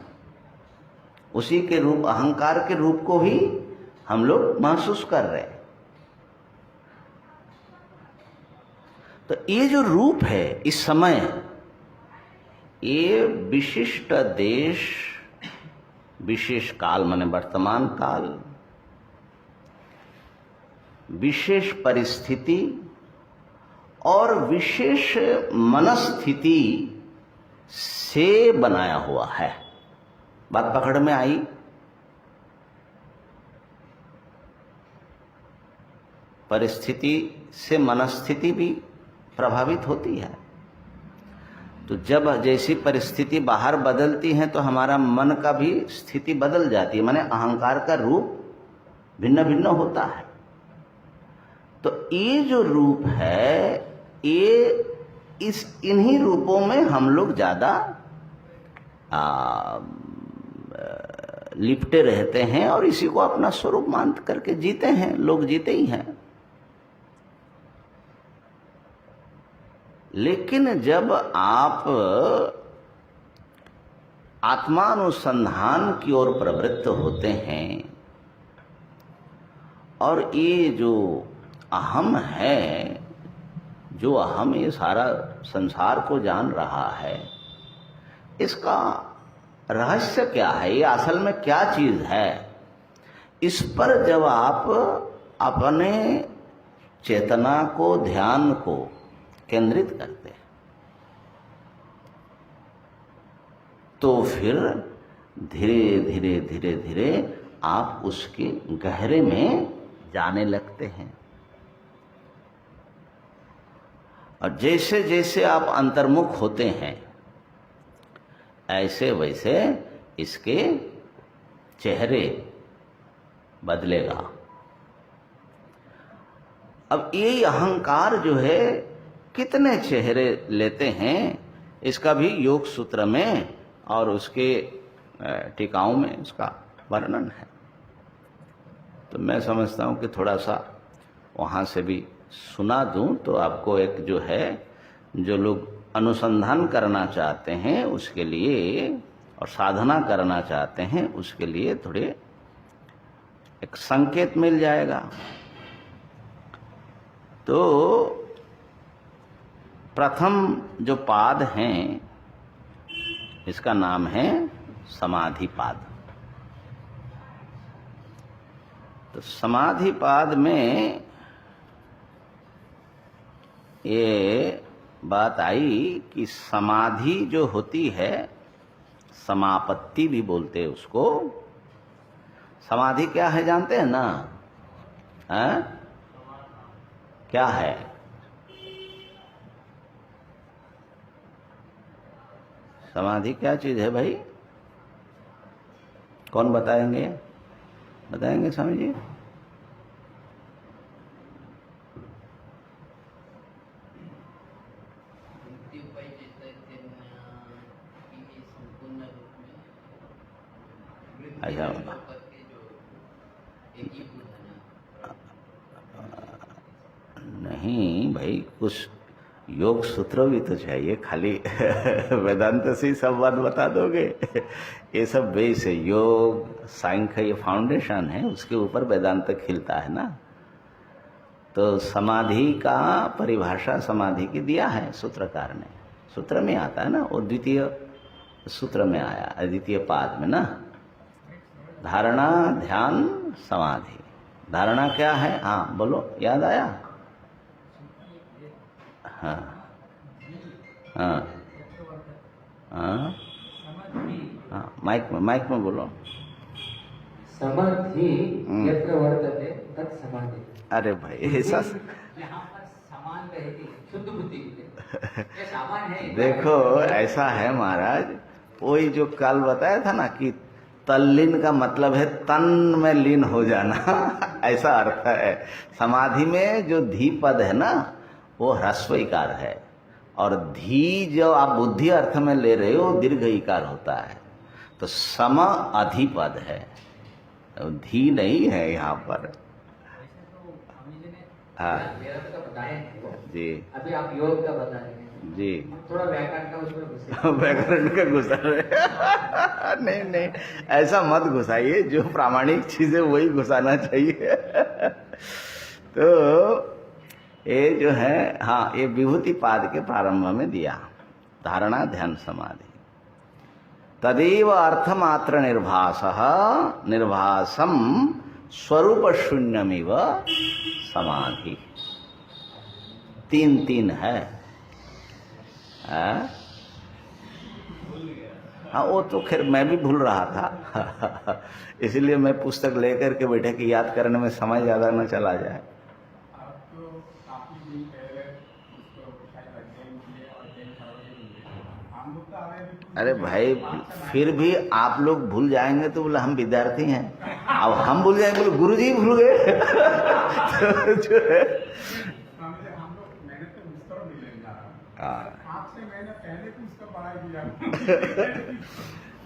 उसी के रूप, अहंकार के रूप को ही हम लोग महसूस कर रहे हैं। तो ये जो रूप है इस समय, ये विशिष्ट देश, विशेष काल माने वर्तमान काल, विशेष परिस्थिति और विशेष मनस्थिति से बनाया हुआ है। बात पकड़ में आई? परिस्थिति से मनस्थिति भी प्रभावित होती है। तो जब जैसी परिस्थिति बाहर बदलती है तो हमारा मन का भी स्थिति बदल जाती है, माने अहंकार का रूप भिन्न भिन्न होता है। तो ये जो रूप है, ये इन्हीं रूपों में हम लोग ज्यादा लिपटे रहते हैं और इसी को अपना स्वरूप मान करके जीते हैं। लोग जीते ही हैं। लेकिन जब आप आत्मानुसंधान की ओर प्रवृत्त होते हैं और ये जो अहम है, जो अहम ये सारा संसार को जान रहा है, इसका रहस्य क्या है, ये असल में क्या चीज है, इस पर जब आप अपने चेतना को, ध्यान को केंद्रित करते हैं तो फिर धीरे धीरे धीरे धीरे आप उसके गहरे में जाने लगते हैं। और जैसे जैसे आप अंतर्मुख होते हैं ऐसे वैसे इसके चेहरे बदलेगा। अब ये अहंकार जो है कितने चेहरे लेते हैं, इसका भी योग सूत्र में और उसके टीकाओं में इसका वर्णन है। तो मैं समझता हूं कि थोड़ा सा वहां से भी सुना दूं तो आपको एक जो है, जो लोग अनुसंधान करना चाहते हैं उसके लिए और साधना करना चाहते हैं उसके लिए थोड़े एक संकेत मिल जाएगा। तो प्रथम जो पाद हैं इसका नाम है समाधि पाद। तो समाधि पाद में ये बात आई कि समाधि जो होती है, समापत्ति भी बोलते हैं उसको। समाधि क्या है जानते हैं ना? क्या है समाधि क्या चीज है भाई? कौन बताएंगे? बताएंगे स्वामी जी? अच्छा, नहीं भाई, कुछ योग सूत्र भी तो चाहिए, खाली वेदांत से ही सब बात बता दोगे? ये सब बेस है, योग सांख्य ये फाउंडेशन है, उसके ऊपर वेदांत खिलता है ना। तो समाधि का परिभाषा समाधि की दिया है सूत्रकार ने, सूत्र में आता है ना, वो द्वितीय सूत्र में आया, द्वितीय पाद में ना, धारणा ध्यान समाधि। धारणा क्या है? हाँ बोलो, याद आया? हाँ हाँ हाँ हाँ, माइक में बोलो। समाधि यत्र वर्तते तत् समाधि। अरे भाई ऐसा यहाँ पर समान रहेगी शुद्ध बुद्धि ये सामान है। देखो ऐसा है महाराज, वही जो कल बताया था ना कि तल्लीन का मतलब है तन में लीन हो जाना ऐसा अर्थ है। समाधि में जो धी पद है ना वो ह्रस्व इकार है, और धी जो आप बुद्धि अर्थ में ले रहे हो दीर्घ इकार होता है, तो सम अधिपद है, धी नहीं है यहाँ पर। हाँ जी, अभी आप योग का बता रहे हैं जी, थोड़ा व्याकरण का उसमें घुसे। व्याकरण का घुसा रहे नहीं नहीं, ऐसा मत घुसाइए, जो प्रामाणिक चीज है वही घुसाना चाहिए। तो ये जो है, हाँ, ये विभूति पाद के प्रारंभ में दिया, धारणा ध्यान समाधि। तदेव अर्थमात्र निर्भासम स्वरूप शून्यमिव समाधि। तीन है। हाँ वो तो खैर मैं भी भूल रहा था इसलिए मैं पुस्तक लेकर के बैठे कि याद करने में समय ज्यादा न चला जाए। अरे भाई फिर भी आप लोग भूल जाएंगे तो बोले हम विद्यार्थी हैं, अब हम भूल जाएंगे बोले गुरु जी भूल गए तो जो है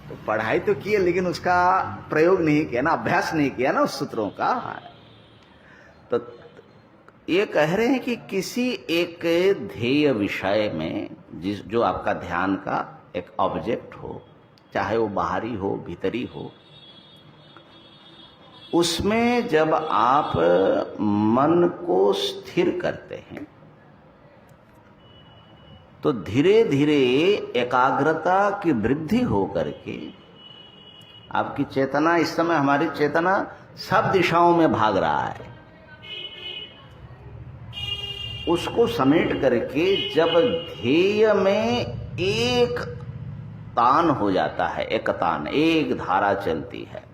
तो पढ़ाई तो की है लेकिन उसका प्रयोग नहीं किया ना, अभ्यास नहीं किया ना उस सूत्रों का। तो ये कह रहे हैं कि किसी एक ध्येय विषय में जो आपका ध्यान का एक ऑब्जेक्ट हो, चाहे वो बाहरी हो भीतरी हो, उसमें जब आप मन को स्थिर करते हैं तो धीरे धीरे एकाग्रता की वृद्धि हो करके आपकी चेतना, इस समय हमारी चेतना सब दिशाओं में भाग रहा है, उसको समेट करके जब ध्येय में एक तान हो जाता है, एक तान, एक धारा चलती है,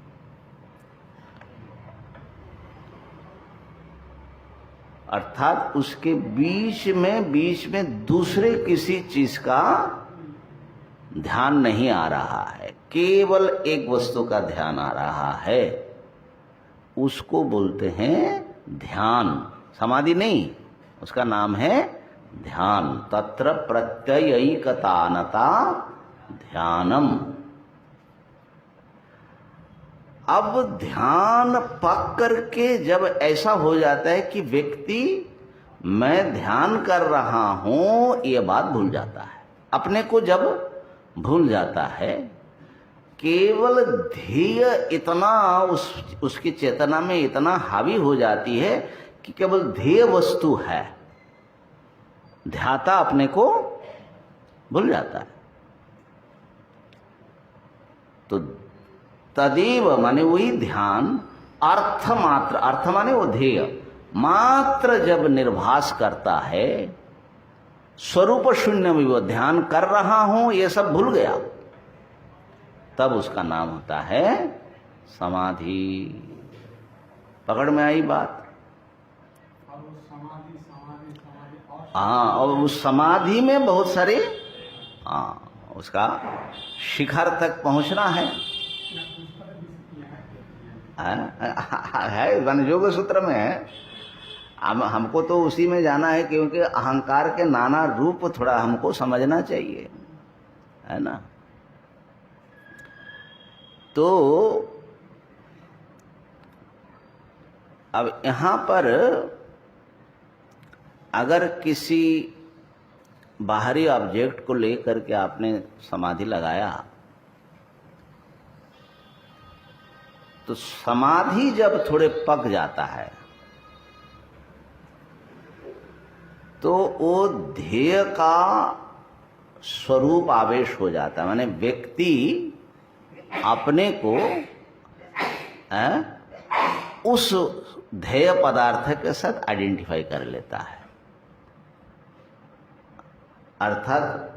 अर्थात उसके बीच में दूसरे किसी चीज का ध्यान नहीं आ रहा है, केवल एक वस्तु का ध्यान आ रहा है, उसको बोलते हैं ध्यान। समाधि नहीं, उसका नाम है ध्यान। तत्र प्रत्ययैकतानता ध्यानम। अब ध्यान पक करके जब ऐसा हो जाता है कि व्यक्ति मैं ध्यान कर रहा हूं ये बात भूल जाता है, अपने को जब भूल जाता है, केवल ध्येय इतना उसकी चेतना में इतना हावी हो जाती है कि केवल ध्येय वस्तु है, ध्याता अपने को भूल जाता है। तो तदेव माने वही ध्यान, अर्थ मात्र, अर्थ माने वो ध्येय मात्र जब निर्भास करता है, स्वरूप शून्य में वो ध्यान कर रहा हूं ये सब भूल गया, तब उसका नाम होता है समाधि। पकड़ में आई बात? हाँ, और उस समाधि में बहुत सारे, हाँ उसका शिखर तक पहुंचना है मान योग सूत्र में है। हमको तो उसी में जाना है, क्योंकि अहंकार के नाना रूप थोड़ा हमको समझना चाहिए, है ना। तो अब यहां पर अगर किसी बाहरी ऑब्जेक्ट को लेकर के आपने समाधि लगाया, तो समाधि जब थोड़े पक जाता है तो वो ध्येय का स्वरूप आवेश हो जाता है। माने व्यक्ति अपने को उस ध्येय पदार्थ के साथ आइडेंटिफाई कर लेता है। अर्थात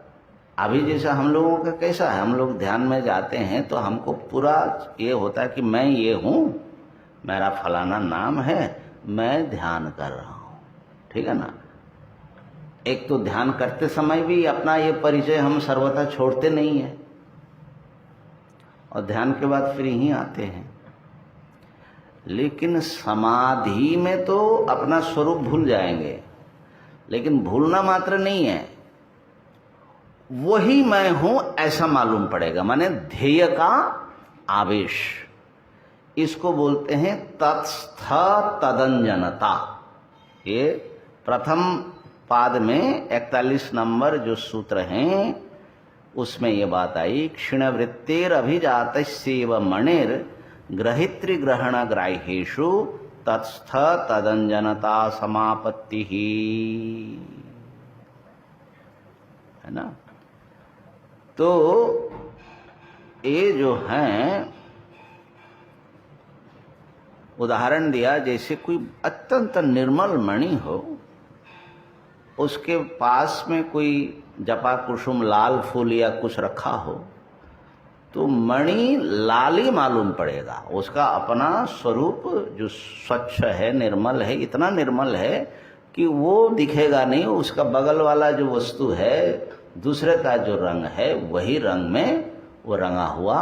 अभी जैसा हम लोगों का कैसा है, हम लोग ध्यान में जाते हैं तो हमको पूरा ये होता है कि मैं ये हूं, मेरा फलाना नाम है, मैं ध्यान कर रहा हूं, ठीक है ना। एक तो ध्यान करते समय भी अपना ये परिचय हम सर्वथा छोड़ते नहीं है, और ध्यान के बाद फिर यहीं आते हैं। लेकिन समाधि में तो अपना स्वरूप भूल जाएंगे, लेकिन भूलना मात्र नहीं है, वही मैं हूं ऐसा मालूम पड़ेगा। माने ध्येय का आवेश, इसको बोलते हैं तत्स्थ तदंजनता। ये प्रथम पाद में 41 नंबर जो सूत्र हैं उसमें ये बात आई। क्षीणवृत्तिर अभिजातस्यैव मणिर ग्रहित्री ग्रहण ग्राह्येषु तत्स्थ तदंजनता समापत्ति ही, है ना। तो ये जो है उदाहरण दिया, जैसे कोई अत्यंत निर्मल मणि हो, उसके पास में कोई जपा कुसुम लाल फूल या कुछ रखा हो, तो मणि लाल ही मालूम पड़ेगा। उसका अपना स्वरूप जो स्वच्छ है, निर्मल है, इतना निर्मल है कि वो दिखेगा नहीं। उसका बगल वाला जो वस्तु है, दूसरे का जो रंग है, वही रंग में वो रंगा हुआ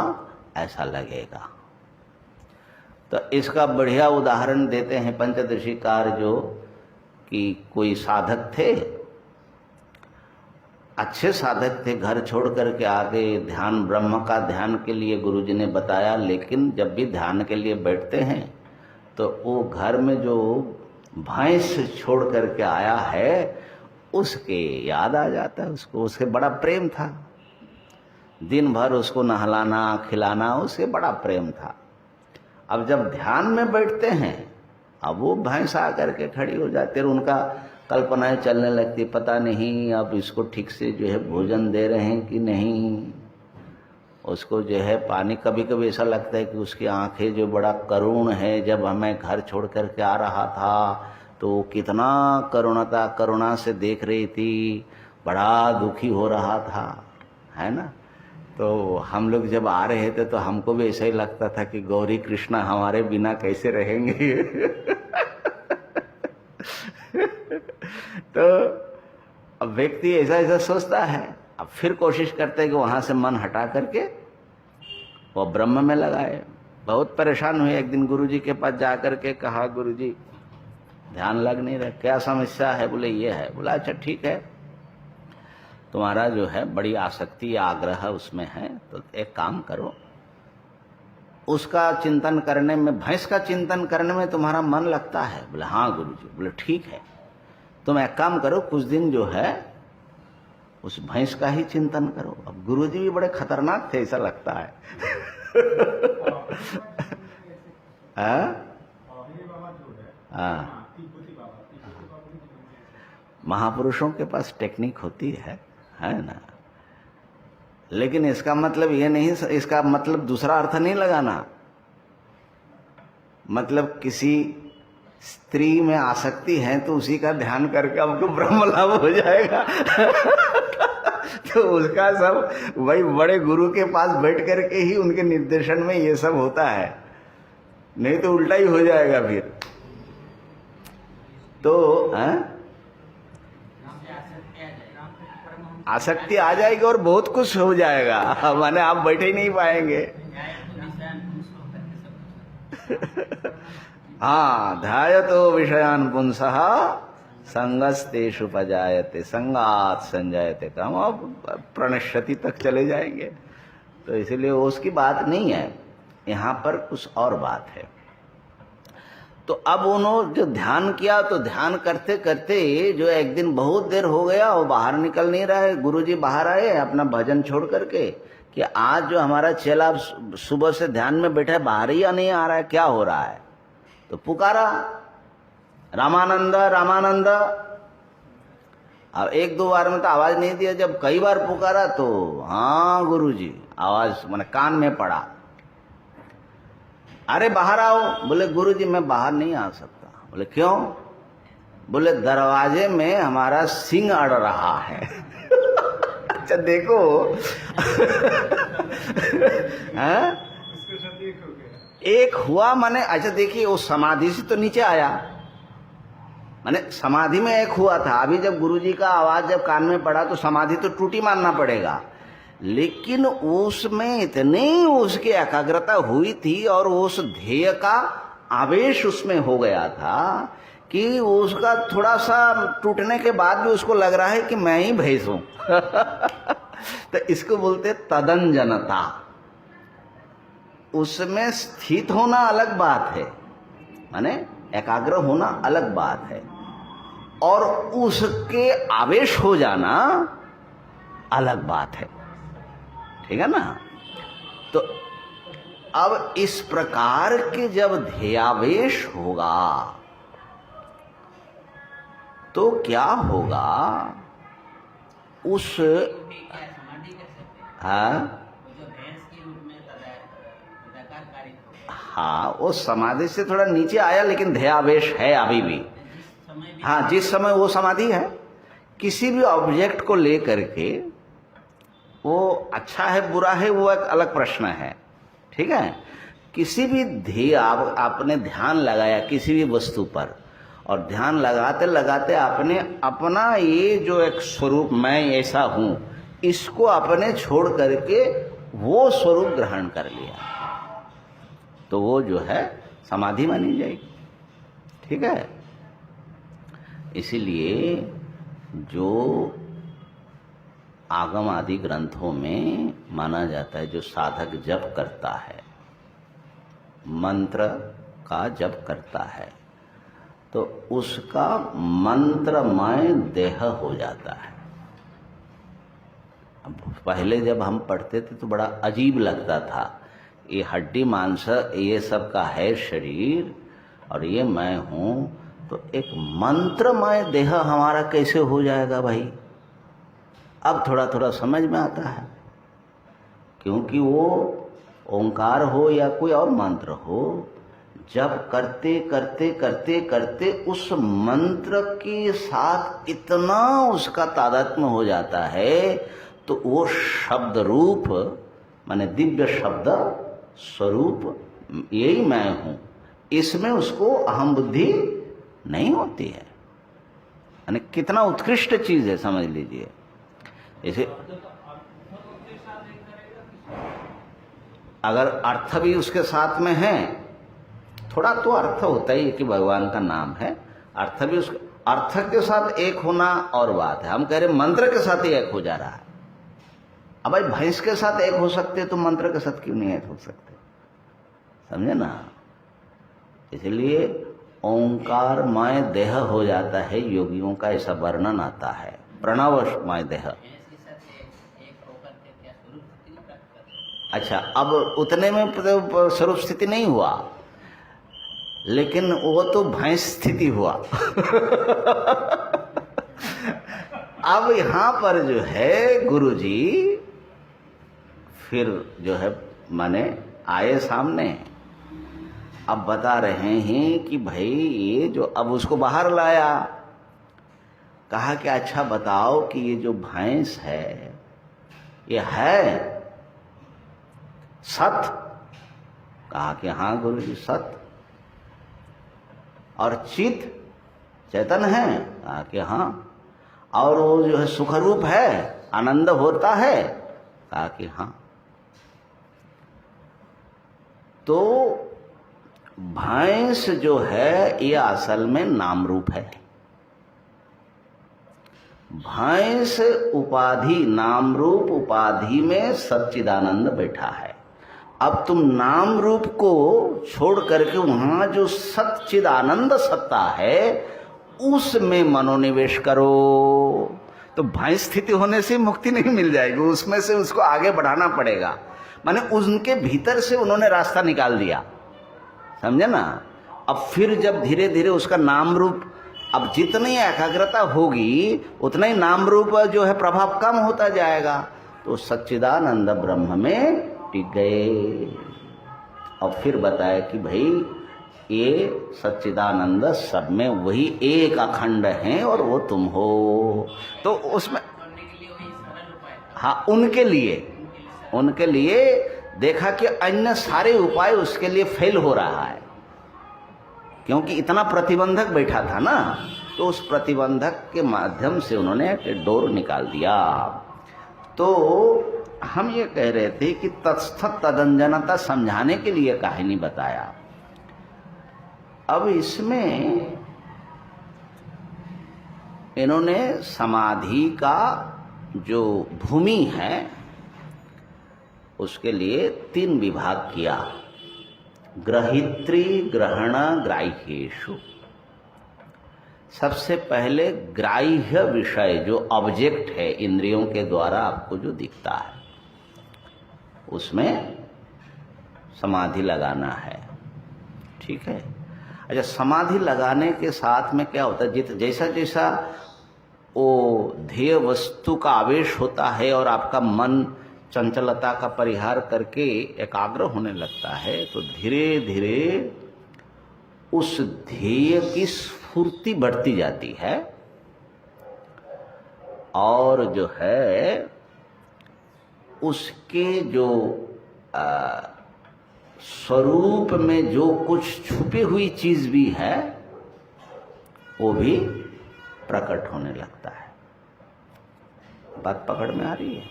ऐसा लगेगा। तो इसका बढ़िया उदाहरण देते हैं पंचदशीकार, जो कि कोई साधक थे, अच्छे साधक थे, घर छोड़ करके आगे ध्यान, ब्रह्म का ध्यान के लिए गुरुजी ने बताया। लेकिन जब भी ध्यान के लिए बैठते हैं तो वो घर में जो भैंस छोड़ करके आया है उसके याद आ जाता है उसको। उससे बड़ा प्रेम था, दिन भर उसको नहलाना खिलाना, उससे बड़ा प्रेम था। अब जब ध्यान में बैठते हैं, अब वो भैंस आकर के खड़ी हो जाती है, उनका कल्पनाएं चलने लगती, पता नहीं अब इसको ठीक से जो है भोजन दे रहे हैं कि नहीं, उसको जो है पानी। कभी कभी ऐसा लगता है कि उसकी आंखें जो बड़ा करुण है, जब हमें घर छोड़ करके आ रहा था तो कितना करुणा से देख रही थी, बड़ा दुखी हो रहा था, है ना। तो हम लोग जब आ रहे थे तो हमको भी ऐसा ही लगता था कि गौरी कृष्णा हमारे बिना कैसे रहेंगे। तो अब व्यक्ति ऐसा ऐसा सोचता है, अब फिर कोशिश करते हैं कि वहां से मन हटा करके वो ब्रह्म में लगाए। बहुत परेशान हुए। एक दिन गुरुजी के पास जाकर के कहा, गुरुजी ध्यान लग नहीं रहा, क्या समस्या है? बोले ये है। बोला अच्छा ठीक है, तुम्हारा जो है बड़ी आसक्ति या आग्रह उसमें है, तो एक काम करो, उसका चिंतन करने में, भैंस का चिंतन करने में तुम्हारा मन लगता है? बोले हाँ गुरुजी। बोले ठीक है, तुम एक काम करो, कुछ दिन जो है उस भैंस का ही चिंतन करो। अब गुरुजी भी बड़े खतरनाक थे, ऐसा लगता है। महापुरुषों के पास टेक्निक होती है ना। लेकिन इसका मतलब ये नहीं, इसका मतलब दूसरा अर्थ नहीं लगाना। मतलब किसी स्त्री में आसक्ति है तो उसी का ध्यान करके हमको ब्रह्म लाभ हो जाएगा। तो उसका सब वही बड़े गुरु के पास बैठ करके ही उनके निर्देशन में ये सब होता है, नहीं तो उल्टा ही हो जाएगा फिर। तो आसक्ति आ जाएगी और बहुत कुछ हो जाएगा, माने आप बैठे ही नहीं पाएंगे। हाँ, ध्यायतो विषयान पुंसः संगस्तेषु पजायते संगात संजायते काम, अब प्रणश्यति तक चले जाएंगे। तो इसलिए उसकी बात नहीं है, यहाँ पर कुछ और बात है। तो अब उन्होंने जो ध्यान किया, तो ध्यान करते करते जो एक दिन बहुत देर हो गया, वो बाहर निकल नहीं रहा है। गुरुजी बाहर आए अपना भजन छोड़ करके कि आज जो हमारा चेला सुबह से ध्यान में बैठा है, बाहर ही नहीं आ रहा है, क्या हो रहा है? तो पुकारा, रामानंद रामानंद। अब एक दो बार में तो आवाज नहीं दिया, जब कई बार पुकारा तो हाँ गुरुजी, आवाज मैंने कान में पड़ा। अरे बाहर आओ। बोले गुरुजी मैं बाहर नहीं आ सकता। बोले क्यों? बोले दरवाजे में हमारा सिंह अड़ रहा है। अच्छा देखो एक हुआ, माने अच्छा देखिए, वो समाधि से तो नीचे आया, माने समाधि में एक हुआ था। अभी जब गुरुजी का आवाज जब कान में पड़ा तो समाधि तो टूटी मानना पड़ेगा, लेकिन उसमें इतनी उसकी एकाग्रता हुई थी और उस ध्येय का आवेश उसमें हो गया था कि उसका थोड़ा सा टूटने के बाद भी उसको लग रहा है कि मैं ही भैंस हूं। तो इसको बोलते तदंजनता। उसमें स्थित होना अलग बात है, माने एकाग्र होना अलग बात है, और उसके आवेश हो जाना अलग बात है। ठीक है ना? तो अब इस प्रकार के जब ध्येयावेश होगा तो क्या होगा? उस हाँ, वो समाधि से थोड़ा नीचे आया, लेकिन ध्येयावेश है अभी भी। हाँ, जिस समय वो समाधि है, किसी भी ऑब्जेक्ट को लेकर के, वो अच्छा है बुरा है वो एक अलग प्रश्न है, ठीक है। किसी भी ध्येय आपने ध्यान लगाया किसी भी वस्तु पर, और ध्यान लगाते लगाते आपने अपना ये जो एक स्वरूप मैं ऐसा हूं, इसको आपने छोड़ करके वो स्वरूप ग्रहण कर लिया, तो वो जो है समाधि मानी जाएगी। ठीक है। इसीलिए जो आगम आदि ग्रंथों में माना जाता है, जो साधक जप करता है, मंत्र का जप करता है, तो उसका मंत्रमय देह हो जाता है। अब पहले जब हम पढ़ते थे तो बड़ा अजीब लगता था, ये हड्डी मांस ये सब का है शरीर और ये मैं हूं, तो एक मंत्रमय देह हमारा कैसे हो जाएगा भाई? अब थोड़ा थोड़ा समझ में आता है, क्योंकि वो ओंकार हो या कोई और मंत्र हो, जब करते करते करते करते उस मंत्र के साथ इतना उसका तादात्म्य हो जाता है, तो वो शब्द रूप माने दिव्य शब्द स्वरूप यही मैं हूं, इसमें उसको अहम बुद्धि नहीं होती है। यानी कितना उत्कृष्ट चीज है, समझ लीजिए। इसे अगर अर्थ भी उसके साथ में है, थोड़ा तो अर्थ होता ही है कि भगवान का नाम है, अर्थ भी उसके अर्थ के साथ एक होना और बात है। हम कह रहे मंत्र के साथ ही एक हो जा रहा है। अब भाई भैंस के साथ एक हो सकते तो मंत्र के साथ क्यों नहीं एक हो सकते? समझे ना? इसलिए ओंकारमय देह हो जाता है, योगियों का ऐसा वर्णन आता है, प्रणवमय देह। अच्छा, अब उतने में स्वरूप स्थिति नहीं हुआ, लेकिन वो तो भैंस स्थिति हुआ। अब यहां पर जो है गुरुजी फिर जो है माने आए सामने, अब बता रहे हैं कि भाई ये जो, अब उसको बाहर लाया, कहा कि अच्छा बताओ कि ये जो भैंस है ये है सत? कहा कि हाँ गुरुजी सत। और चित चेतन है? कहा कि हाँ। और वो जो है सुखरूप है? आनंद होता है? कहा कि हाँ। तो भैंस जो है ये असल में नाम रूप है। भैंस उपाधि, नाम रूप उपाधि में सच्चिदानंद बैठा है। अब तुम नाम रूप को छोड़ करके वहां जो सच्चिदानंद सत्ता है उसमें मनोनिवेश करो। तो भैंस स्थिति होने से मुक्ति नहीं मिल जाएगी, उसमें से उसको आगे बढ़ाना पड़ेगा। माने उनके भीतर से उन्होंने रास्ता निकाल दिया, समझे ना। अब फिर जब धीरे धीरे उसका नाम रूप, अब जितनी एकाग्रता होगी उतना ही नाम रूप जो है प्रभाव कम होता जाएगा। तो सच्चिदानंद ब्रह्म में टिक गए। और फिर बताया कि भाई ये सच्चिदानंद सब में वही एक अखंड है और वो तुम हो। तो उसमें हाँ, उनके लिए देखा कि अन्य सारे उपाय उसके लिए फेल हो रहा है, क्योंकि इतना प्रतिबंधक बैठा था ना। तो उस प्रतिबंधक के माध्यम से उन्होंने डोर निकाल दिया। तो हम ये कह रहे थे कि तत्स्थ तदंजनता समझाने के लिए कहानी बताया। अब इसमें इन्होंने समाधि का जो भूमि है उसके लिए 3 विभाग किया। ग्रहित्री ग्रहण ग्राह्येषु। सबसे पहले ग्राह्य विषय जो ऑब्जेक्ट है इंद्रियों के द्वारा आपको जो दिखता है उसमें समाधि लगाना है, ठीक है। अच्छा, समाधि लगाने के साथ में क्या होता है, जैसा जैसा वो ध्येय वस्तु का आवेश होता है और आपका मन चंचलता का परिहार करके एकाग्र होने लगता है, तो धीरे धीरे उस ध्येय की स्फूर्ति बढ़ती जाती है। और जो है उसके जो स्वरूप में जो कुछ छुपी हुई चीज भी है वो भी प्रकट होने लगता है। बात पकड़ में आ रही है?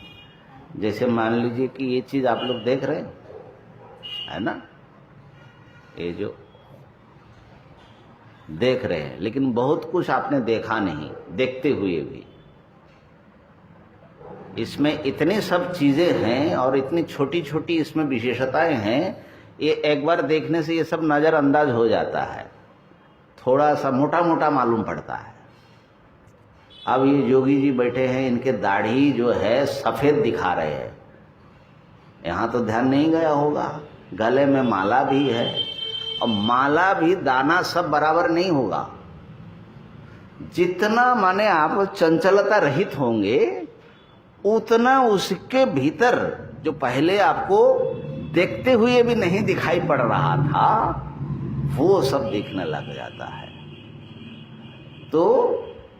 जैसे मान लीजिए कि ये चीज आप लोग देख रहे हैं, है ना, ये जो देख रहे हैं, लेकिन बहुत कुछ आपने देखा नहीं, देखते हुए भी इसमें इतनी सब चीजें हैं और इतनी छोटी छोटी इसमें विशेषताएं हैं, ये एक बार देखने से ये सब नजरअंदाज हो जाता है, थोड़ा सा मोटा मोटा मालूम पड़ता है। अब ये योगी जी बैठे हैं, इनके दाढ़ी जो है सफेद दिखा रहे हैं, यहां तो ध्यान नहीं गया होगा। गले में माला भी है, और माला भी दाना सब बराबर नहीं होगा। जितना माने आप चंचलता रहित होंगे उतना उसके भीतर जो पहले आपको देखते हुए भी नहीं दिखाई पड़ रहा था वो सब दिखने लग जाता है। तो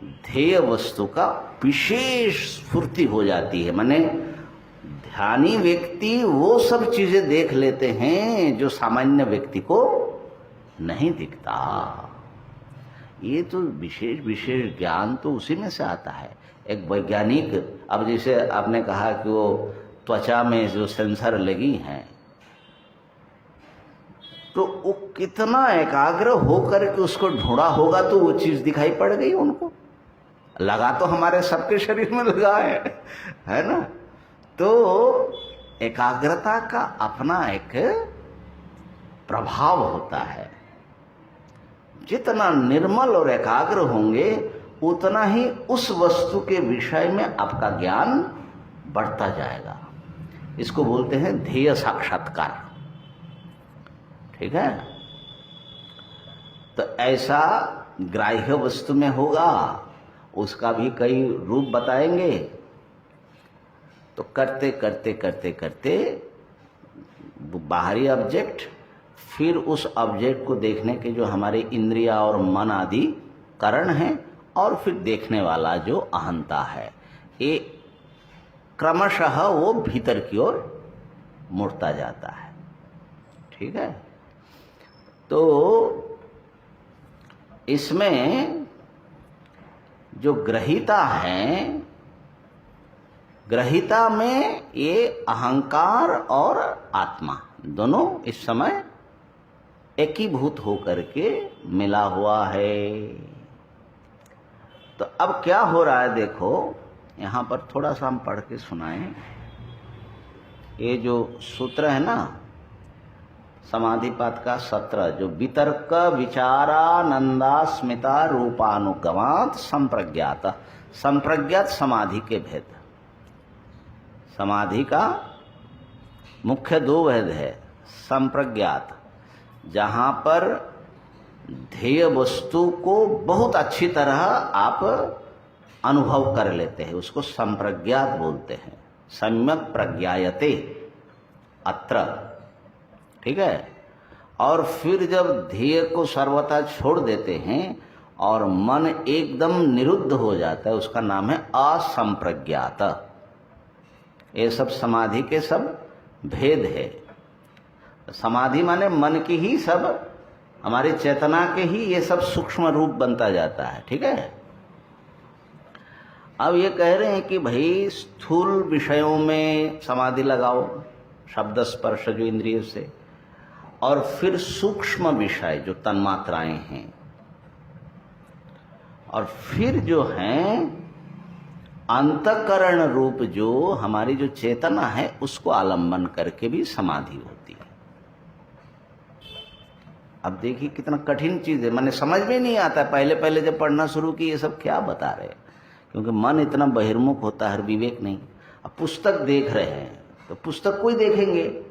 ध्येय वस्तु का विशेष स्फूर्ति हो जाती है। माने ध्यानी व्यक्ति वो सब चीजें देख लेते हैं जो सामान्य व्यक्ति को नहीं दिखता। ये तो विशेष विशेष ज्ञान तो उसी में से आता है। एक वैज्ञानिक, अब जैसे आपने कहा कि वो त्वचा में जो सेंसर लगी हैं, तो वो कितना एकाग्र होकर के उसको ढूंढा होगा तो वो चीज दिखाई पड़ गई उनको। लगा तो हमारे सबके शरीर में लगा है ना। तो एकाग्रता का अपना एक प्रभाव होता है। जितना निर्मल और एकाग्र होंगे उतना ही उस वस्तु के विषय में आपका ज्ञान बढ़ता जाएगा। इसको बोलते हैं ध्येय साक्षात्कार, ठीक है। तो ऐसा ग्राह्य वस्तु में होगा, उसका भी कई रूप बताएंगे। तो करते करते करते करते बाहरी ऑब्जेक्ट, फिर उस ऑब्जेक्ट को देखने के जो हमारे इंद्रिया और मन आदि कारण हैं, और फिर देखने वाला जो अहंता है, ये क्रमशः वो भीतर की ओर मुड़ता जाता है, ठीक है। तो इसमें जो ग्रहीता हैं ग्रहिता में ये अहंकार और आत्मा दोनों इस समय एकीभूत होकर के मिला हुआ है। तो अब क्या हो रहा है देखो, यहां पर थोड़ा सा हम पढ़ के सुनाएं। ये जो सूत्र है ना समाधिपात का 17, जो वितर्क विचारानंदा स्मिता रूपानुगमात संप्रज्ञात, संप्रज्ञात समाधि के भेद। समाधि का मुख्य 2 भेद है। संप्रज्ञात, जहां पर ध्येय वस्तु को बहुत अच्छी तरह आप अनुभव कर लेते हैं, उसको संप्रज्ञात बोलते हैं। सम्यक प्रज्ञायते अत्र, ठीक है। और फिर जब ध्येय को सर्वथा छोड़ देते हैं और मन एकदम निरुद्ध हो जाता है, उसका नाम है असंप्रज्ञात। ये सब समाधि के सब भेद है। समाधि माने मन की ही सब, हमारी चेतना के ही ये सब सूक्ष्म रूप बनता जाता है, ठीक है। अब ये कह रहे हैं कि भाई स्थूल विषयों में समाधि लगाओ, शब्द स्पर्श जो इंद्रिय से, और फिर सूक्ष्म विषय जो तन्मात्राएं हैं, और फिर जो हैं अंतःकरण रूप जो हमारी जो चेतना है उसको आलंबन करके भी समाधि होती है। अब देखिए कितना कठिन चीज है, मैंने समझ में नहीं आता पहले पहले जब पढ़ना शुरू की ये सब क्या बता रहे हैं, क्योंकि मन इतना बहिर्मुख होता है, विवेक नहीं। अब पुस्तक देख रहे हैं तो पुस्तक को ही देखेंगे,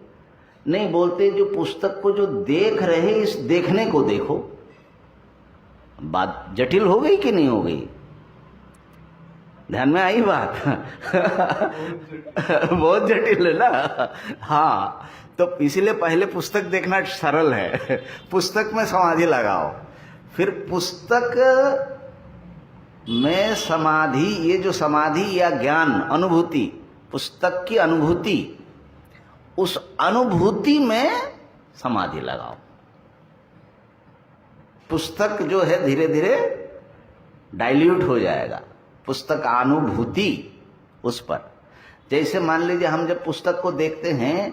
नहीं बोलते जो पुस्तक को जो देख रहे हैं इस देखने को देखो। बात जटिल हो गई कि नहीं हो गई? ध्यान में आई बात? बहुत जटिल है ना। हाँ, तो इसीलिए पहले पुस्तक देखना सरल है। पुस्तक में समाधि लगाओ, फिर पुस्तक में समाधि, ये जो समाधि या ज्ञान अनुभूति, पुस्तक की अनुभूति, उस अनुभूति में समाधि लगाओ। पुस्तक जो है धीरे धीरे डाइल्यूट हो जाएगा, पुस्तक अनुभूति उस पर। जैसे मान लीजिए हम जब पुस्तक को देखते हैं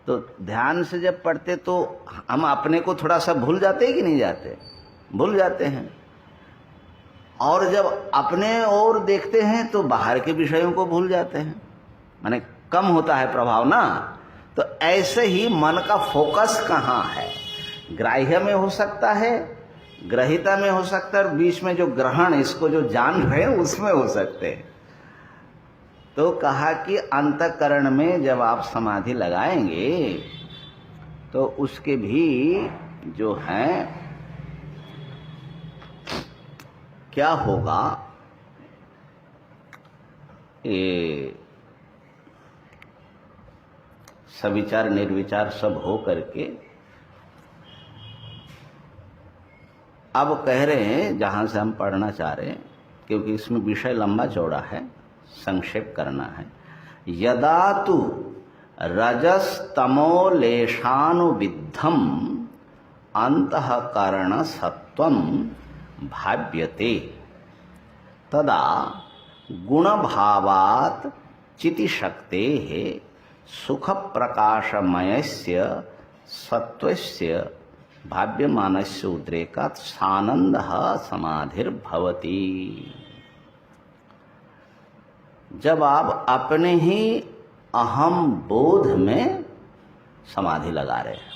तो ध्यान से जब पढ़ते तो हम अपने को थोड़ा सा भूल जाते हैं कि नहीं जाते? भूल जाते हैं। और जब अपने और देखते हैं तो बाहर के विषयों को भूल जाते हैं, माने कम होता है प्रभाव ना। तो ऐसे ही मन का फोकस कहाँ है? ग्राह्य में हो सकता है, ग्रहिता में हो सकता है, और बीच में जो ग्रहण, इसको जो जान रहे हैं उसमें हो सकते हैं। तो कहा कि अंतःकरण में जब आप समाधि लगाएंगे तो उसके भी जो है क्या होगा, ये सविचार निर्विचार सब हो करके अब कह रहे हैं, जहां से हम पढ़ना चाह रहे हैं, क्योंकि इसमें विषय लंबा चौड़ा है, संक्षेप करना है। यदा तु रजस्तमो लेशानुविद्धम अंतःकरण सत्वम भाव्यते तदा गुणभावात् चितिशक्तेः सुख प्रकाशमयस्य सत्वस्य भाव्यमानस्य उद्रेकात् सानन्दः समाधिर्भवति। जब आप अपने ही अहम बोध में समाधि लगा रहे हैं,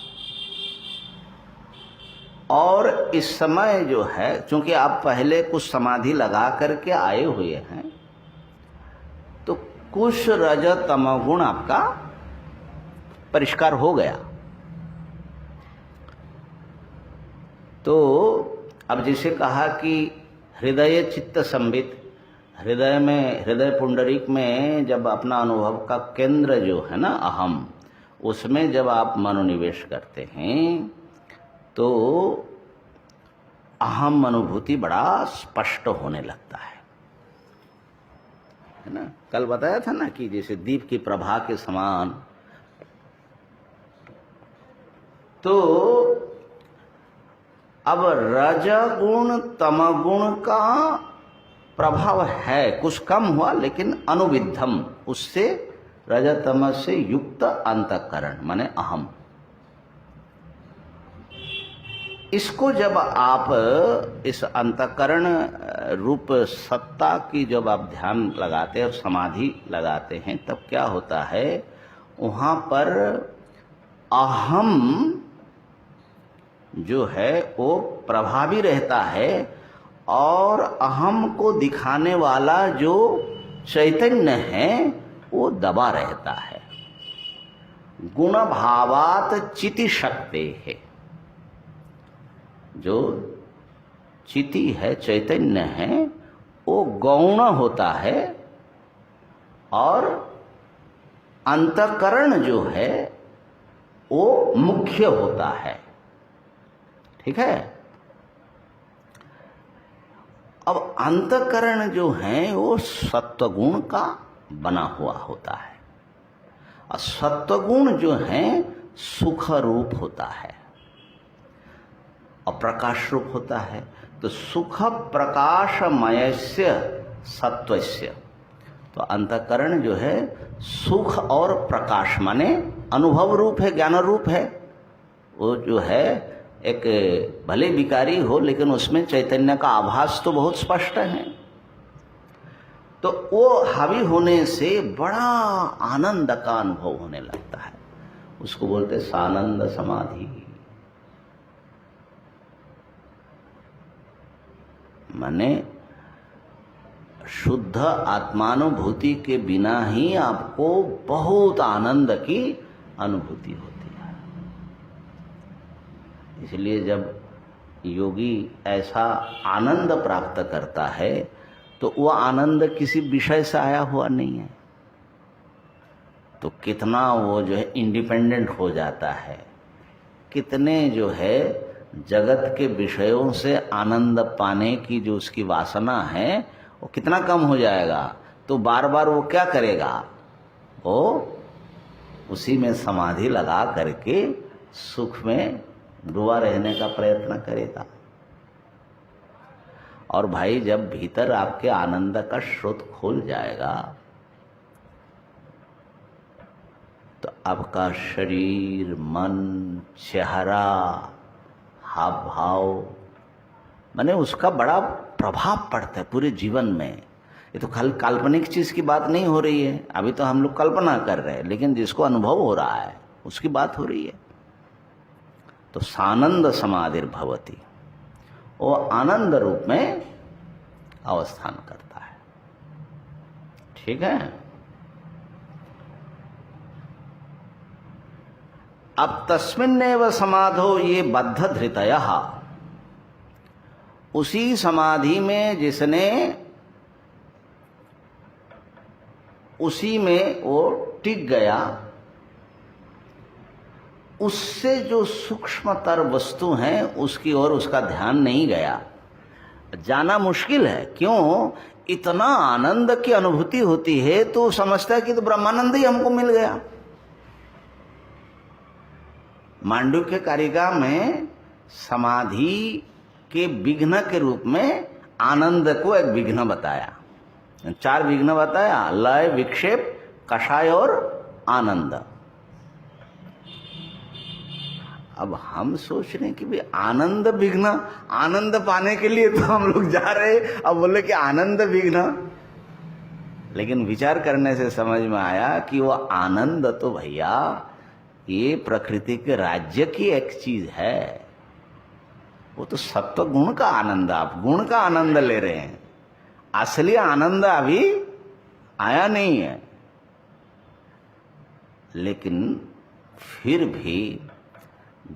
और इस समय जो है, चूंकि आप पहले कुछ समाधि लगा करके आए हुए हैं, तो कुछ रज तमगुण आपका परिष्कार हो गया। तो अब जैसे कहा कि हृदय चित्त संबित, हृदय में, हृदय पुंडरीक में जब अपना अनुभव का केंद्र जो है ना अहम, उसमें जब आप मनोनिवेश करते हैं तो अहम अनुभूति बड़ा स्पष्ट होने लगता है ना। कल बताया था ना कि जैसे दीप की प्रभा के समान। तो अब रजगुण तमगुण का प्रभाव है, कुछ कम हुआ लेकिन अनुविद्धम, उससे रजतम से युक्त अंतःकरण माने अहम। इसको जब आप इस अंतःकरण रूप सत्ता की जब आप ध्यान लगाते हैं और समाधि लगाते हैं, तब क्या होता है, वहां पर अहम जो है वो प्रभावी रहता है और अहम को दिखाने वाला जो चैतन्य है वो दबा रहता है। गुण भावात चिति शक्ति है, जो चिति है, चैतन्य है, वो गौण होता है और अंतःकरण जो है वो मुख्य होता है। ठीक है। अब अंतःकरण जो है वो सत्वगुण का बना हुआ होता है और सत्वगुण जो है सुख रूप होता है और प्रकाश रूप होता है। तो सुख प्रकाशमयस्य सत्वस्य, तो अंतःकरण जो है सुख और प्रकाश माने अनुभव रूप है, ज्ञान रूप है। वो जो है एक भले विकारी हो लेकिन उसमें चैतन्य का आभास तो बहुत स्पष्ट है। तो वो हावी होने से बड़ा आनंद का अनुभव होने लगता है, उसको बोलते सानंद समाधि। माने शुद्ध आत्मानुभूति के बिना ही आपको बहुत आनंद की अनुभूति होती है। इसलिए जब योगी ऐसा आनंद प्राप्त करता है तो वह आनंद किसी विषय से आया हुआ नहीं है, तो कितना वो जो है इंडिपेंडेंट हो जाता है, कितने जो है जगत के विषयों से आनंद पाने की जो उसकी वासना है वो कितना कम हो जाएगा। तो बार बार वो क्या करेगा, वो उसी में समाधि लगा करके सुख में डूबा रहने का प्रयत्न करेगा। और भाई जब भीतर आपके आनंद का स्रोत खोल जाएगा तो आपका शरीर, मन, चेहरा, हाव भाव माने उसका बड़ा प्रभाव पड़ता है पूरे जीवन में। ये तो खाली काल्पनिक चीज की बात नहीं हो रही है, अभी तो हम लोग कल्पना कर रहे हैं, लेकिन जिसको अनुभव हो रहा है उसकी बात हो रही है। तो सानंद समाधिर्भवति, वो आनंद रूप में अवस्थान करता है। ठीक है। अब तस्मिन्नेव समाधो ये बद्ध धृतयः, उसी समाधि में जिसने उसी में वो टिक गया, उससे जो सूक्ष्मतर वस्तु हैं उसकी ओर उसका ध्यान नहीं गया। जाना मुश्किल है, क्यों? इतना आनंद की अनुभूति होती है तो समझता है कि तो ब्रह्मानंद ही हमको मिल गया। मांडुक्य कारिका में समाधि के विघ्न के रूप में आनंद को एक विघ्न बताया, 4 विघ्न बताया, लय, विक्षेप, कषाय और आनंद। अब हम सोच रहे हैं कि भाई आनंद विघ्न, आनंद पाने के लिए तो हम लोग जा रहे, अब बोले कि आनंद विघ्न। लेकिन विचार करने से समझ में आया कि वो आनंद तो भैया ये प्रकृति के राज्य की एक चीज है, वो तो सत्व गुण का आनंद, आप गुण का आनंद ले रहे हैं, असली आनंद अभी आया नहीं है। लेकिन फिर भी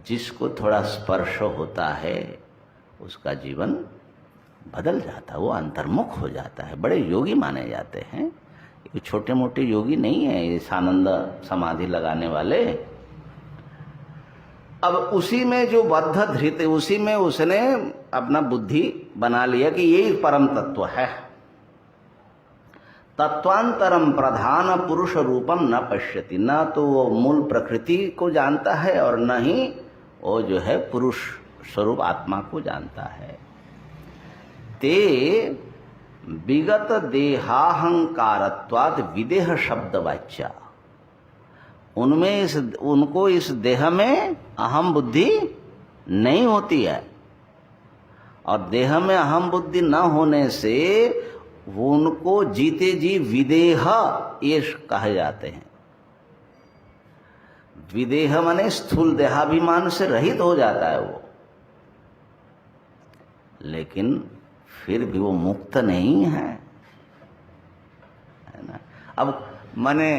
जिसको थोड़ा स्पर्श होता है उसका जीवन बदल जाता है, वो अंतर्मुख हो जाता है। बड़े योगी माने जाते हैं, ये छोटे मोटे योगी नहीं है ये सानंद समाधि लगाने वाले। अब उसी में जो बद्ध धृत, उसी में उसने अपना बुद्धि बना लिया कि यही परम तत्व है। तत्वांतरम प्रधान पुरुष रूपम न पश्यति, न तो वो मूल प्रकृति को जानता है और न ही वो जो है पुरुष स्वरूप आत्मा को जानता है। ते विगत देहाहंकारत्वाद विदेह शब्द वाच्या, उनको इस देह में अहम बुद्धि नहीं होती है, और देह में अहम बुद्धि न होने से उनको जीते जी विदेह ये कहे जाते हैं। विदेह माने स्थूल देहाभिमान से रहित हो जाता है वो, लेकिन फिर भी वो मुक्त नहीं है ना। अब माने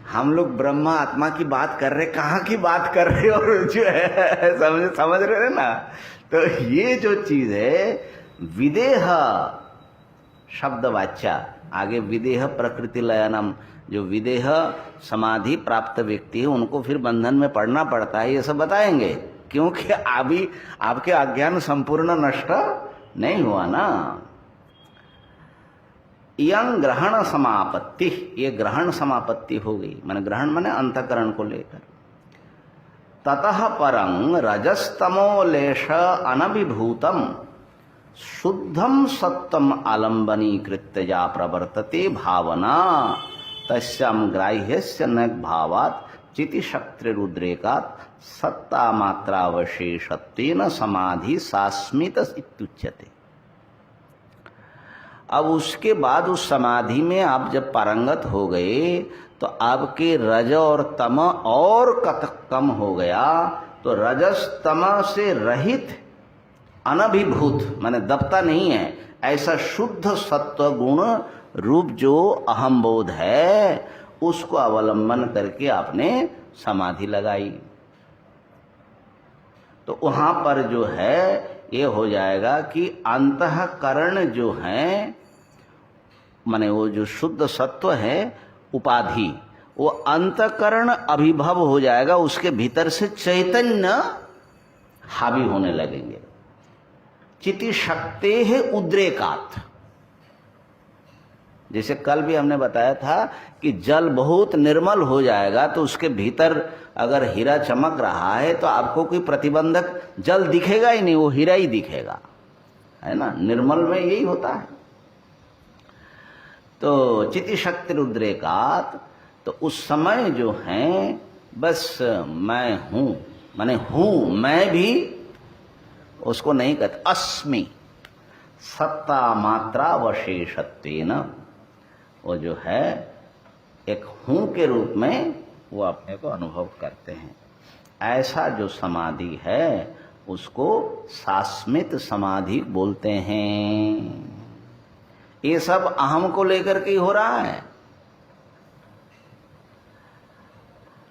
हम लोग ब्रह्मा आत्मा की बात कर रहे, कहाँ की बात कर रहे और जो है समझ रहे हैं ना। तो ये जो चीज है विदेह शब्द वाच्या, आगे विदेह प्रकृति लयनम, जो विदेह समाधि प्राप्त व्यक्ति है उनको फिर बंधन में पड़ना पड़ता है, ये सब बताएंगे, क्योंकि अभी आपके अज्ञान संपूर्ण नष्ट नहीं हुआ ना। यं ग्रहण समापत्ति, ये ग्रहण समापत्ति हो गई, माने ग्रहण माने अंतकरण को लेकर। ततः परं रजस्तमो लेश अनभिभूतम शुद्धम सत्वम आलंबनीकृत्य या प्रवर्तते भावना तस्याम ग्राह्यस्य न भावात् चिति शक्तिरुद्रेकात् सत्ता मात्रावशेषत्वेन समाधि सास्मित इत्युच्यते। अब उसके बाद उस समाधि में आप जब पारंगत हो गए तो आपके रज और तम और कम हो गया, तो रजस तम से रहित अनभिभूत माने दबता नहीं है, ऐसा शुद्ध सत्व गुण रूप जो अहम बोध है उसको अवलंबन करके आपने समाधि लगाई। तो वहां पर जो है ये हो जाएगा कि अंतःकरण जो है माने वो जो शुद्ध सत्व है उपाधि, वो अंतःकरण अभिभव हो जाएगा, उसके भीतर से चैतन्य हावी होने लगेंगे। चिति शक्ति है उद्रेकात, जैसे कल भी हमने बताया था कि जल बहुत निर्मल हो जाएगा तो उसके भीतर अगर हीरा चमक रहा है तो आपको कोई प्रतिबंधक जल दिखेगा ही नहीं, वो हीरा ही दिखेगा, है ना। निर्मल में यही होता है। तो चिति शक्ति उद्रेकात, तो उस समय जो है बस मैं हूं, माने हूं, मैं भी उसको नहीं कहते, अस्मि सत्ता मात्रा वशेषत्वेन, वो जो है एक हूं के रूप में वो अपने को अनुभव करते हैं। ऐसा जो समाधि है उसको सास्मित समाधि बोलते हैं। ये सब अहम को लेकर के ही हो रहा है।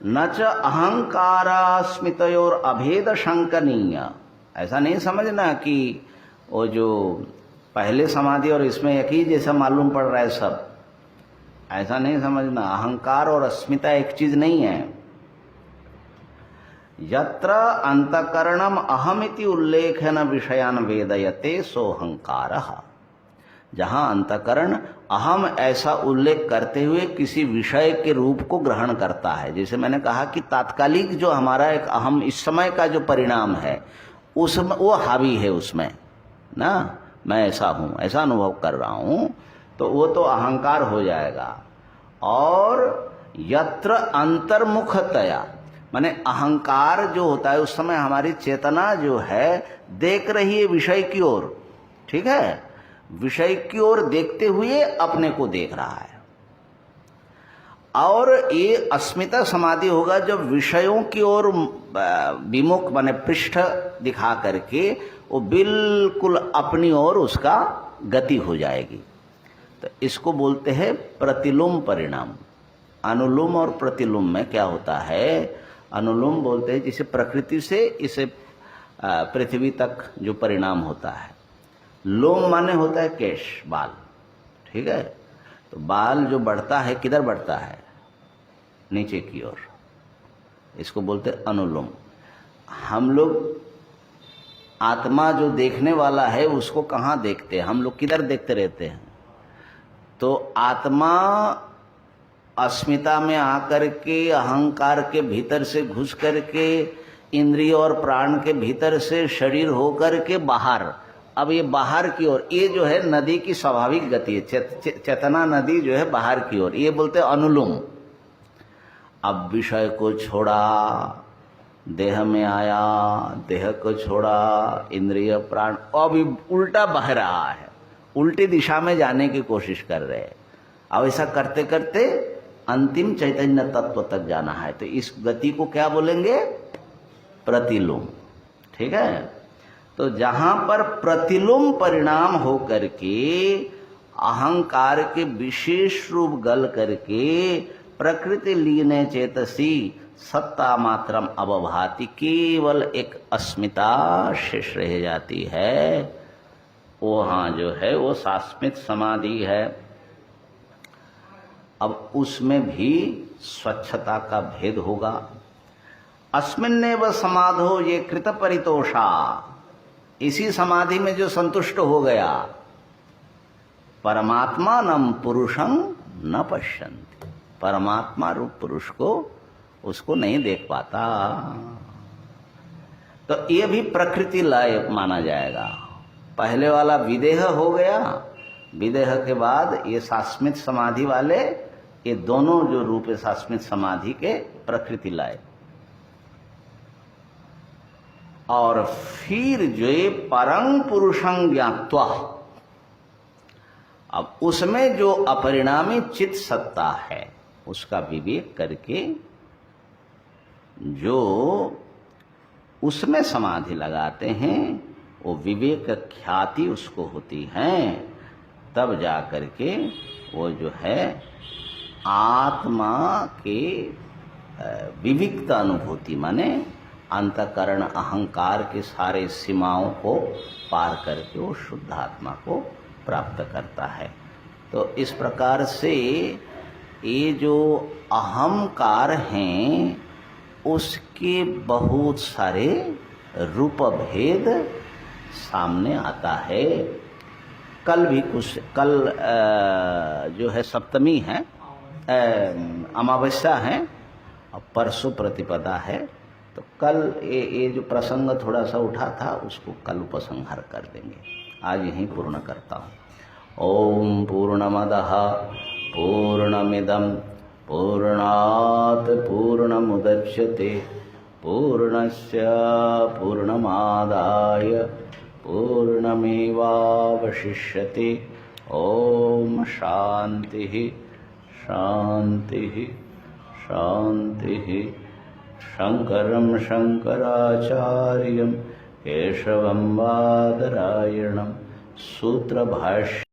न च अहंकारास्मितयोर अभेद शंकनीय, ऐसा नहीं समझना कि वो जो पहले समाधि और इसमें एक ही जैसा मालूम पड़ रहा है सब, ऐसा नहीं समझना। अहंकार और अस्मिता एक चीज नहीं है। यत्र अंतकरणम अहमिति उल्लेखन विषयान वेदयते सोहंकारः, जहां अंतकरण अहम ऐसा उल्लेख करते हुए किसी विषय के रूप को ग्रहण करता है। जैसे मैंने कहा कि तात्कालिक जो हमारा एक अहम इस समय का जो परिणाम है उसमें वो हावी है, उसमें ना मैं ऐसा हूं, ऐसा अनुभव कर रहा हूं, तो वो तो अहंकार हो जाएगा। और यत्र अंतर्मुखतया, माने अहंकार जो होता है उस समय हमारी चेतना जो है देख रही है विषय की ओर, ठीक है, विषय की ओर देखते हुए अपने को देख रहा है। और ये अस्मिता समाधि होगा जब विषयों की ओर विमुख माने पृष्ठ दिखा करके वो बिल्कुल अपनी ओर उसका गति हो जाएगी। तो इसको बोलते हैं प्रतिलोम परिणाम। अनुलोम और प्रतिलोम में क्या होता है, अनुलोम बोलते हैं जिसे प्रकृति से इसे पृथ्वी तक जो परिणाम होता है। लोम माने होता है केश, बाल, ठीक है। तो बाल जो बढ़ता है किधर बढ़ता है, नीचे की ओर, इसको बोलते हैं अनुलोम। हम लोग आत्मा जो देखने वाला है उसको कहाँ देखते हैं, हम लोग किधर देखते रहते हैं। तो आत्मा अस्मिता में आकर के अहंकार के भीतर से घुस करके इंद्रिय और प्राण के भीतर से शरीर होकर के बाहर अब ये बाहर की ओर, ये जो है नदी की स्वाभाविक गति है, चेतना नदी जो है बाहर की ओर, ये बोलते हैं अनुलोम। अब विषय को छोड़ा, देह में आया, देह को छोड़ा, इंद्रिय प्राण, अब उल्टा बह रहा है, उल्टी दिशा में जाने की कोशिश कर रहे हैं। अब ऐसा करते करते अंतिम चैतन्य तत्व तक जाना है, तो इस गति को क्या बोलेंगे? प्रतिलोम। ठीक है, तो जहां पर प्रतिलोम परिणाम हो करके अहंकार के विशेष रूप गल करके प्रकृति लीने चेतसी सत्ता मात्रम अवभाति, केवल एक अस्मिता शेष रह जाती है, वहां जो है वो शास्मित समाधि है। अब उसमें भी स्वच्छता का भेद होगा। अस्मिन्नेव समाधो ये कृत परितोषा, इसी समाधि में जो संतुष्ट हो गया, परमात्मा नम पुरुषं न पश्यन्ति, परमात्मा रूप पुरुष को उसको नहीं देख पाता। तो ये भी प्रकृति लय माना जाएगा। पहले वाला विदेह हो गया, विदेह के बाद ये शास्मित समाधि वाले, ये दोनों जो रूप है शास्मित समाधि के, प्रकृति लय। और फिर जो ये परं पुरुषं ज्ञात्वा, अब उसमें जो अपरिणामी चित सत्ता है उसका विवेक करके जो उसमें समाधि लगाते हैं, वो विवेक ख्याति उसको होती है। तब जा करके वो जो है आत्मा के विविक्त अनुभूति, माने अंतकरण अहंकार के सारे सीमाओं को पार करके वो शुद्ध आत्मा को प्राप्त करता है। तो इस प्रकार से ये जो अहंकार हैं उसके बहुत सारे रूप भेद सामने आता है। कल भी कुछ, कल जो है सप्तमी है, अमावस्या है, और परसों प्रतिपदा है। तो कल ये जो प्रसंग थोड़ा सा उठा था उसको कल उपसंहार कर देंगे। आज यहीं पूर्ण करता हूँ। ओम पूर्णमदः पूर्णमिदं पूर्णात् पूर्णमुदच्यते पूर्णस्य पूर्णमादाय पूर्णमेवावशिष्यते। ओम शांति शांति शांति। शंकरं शंकराचार्यं केशवं बादरायणं सूत्रभाष्य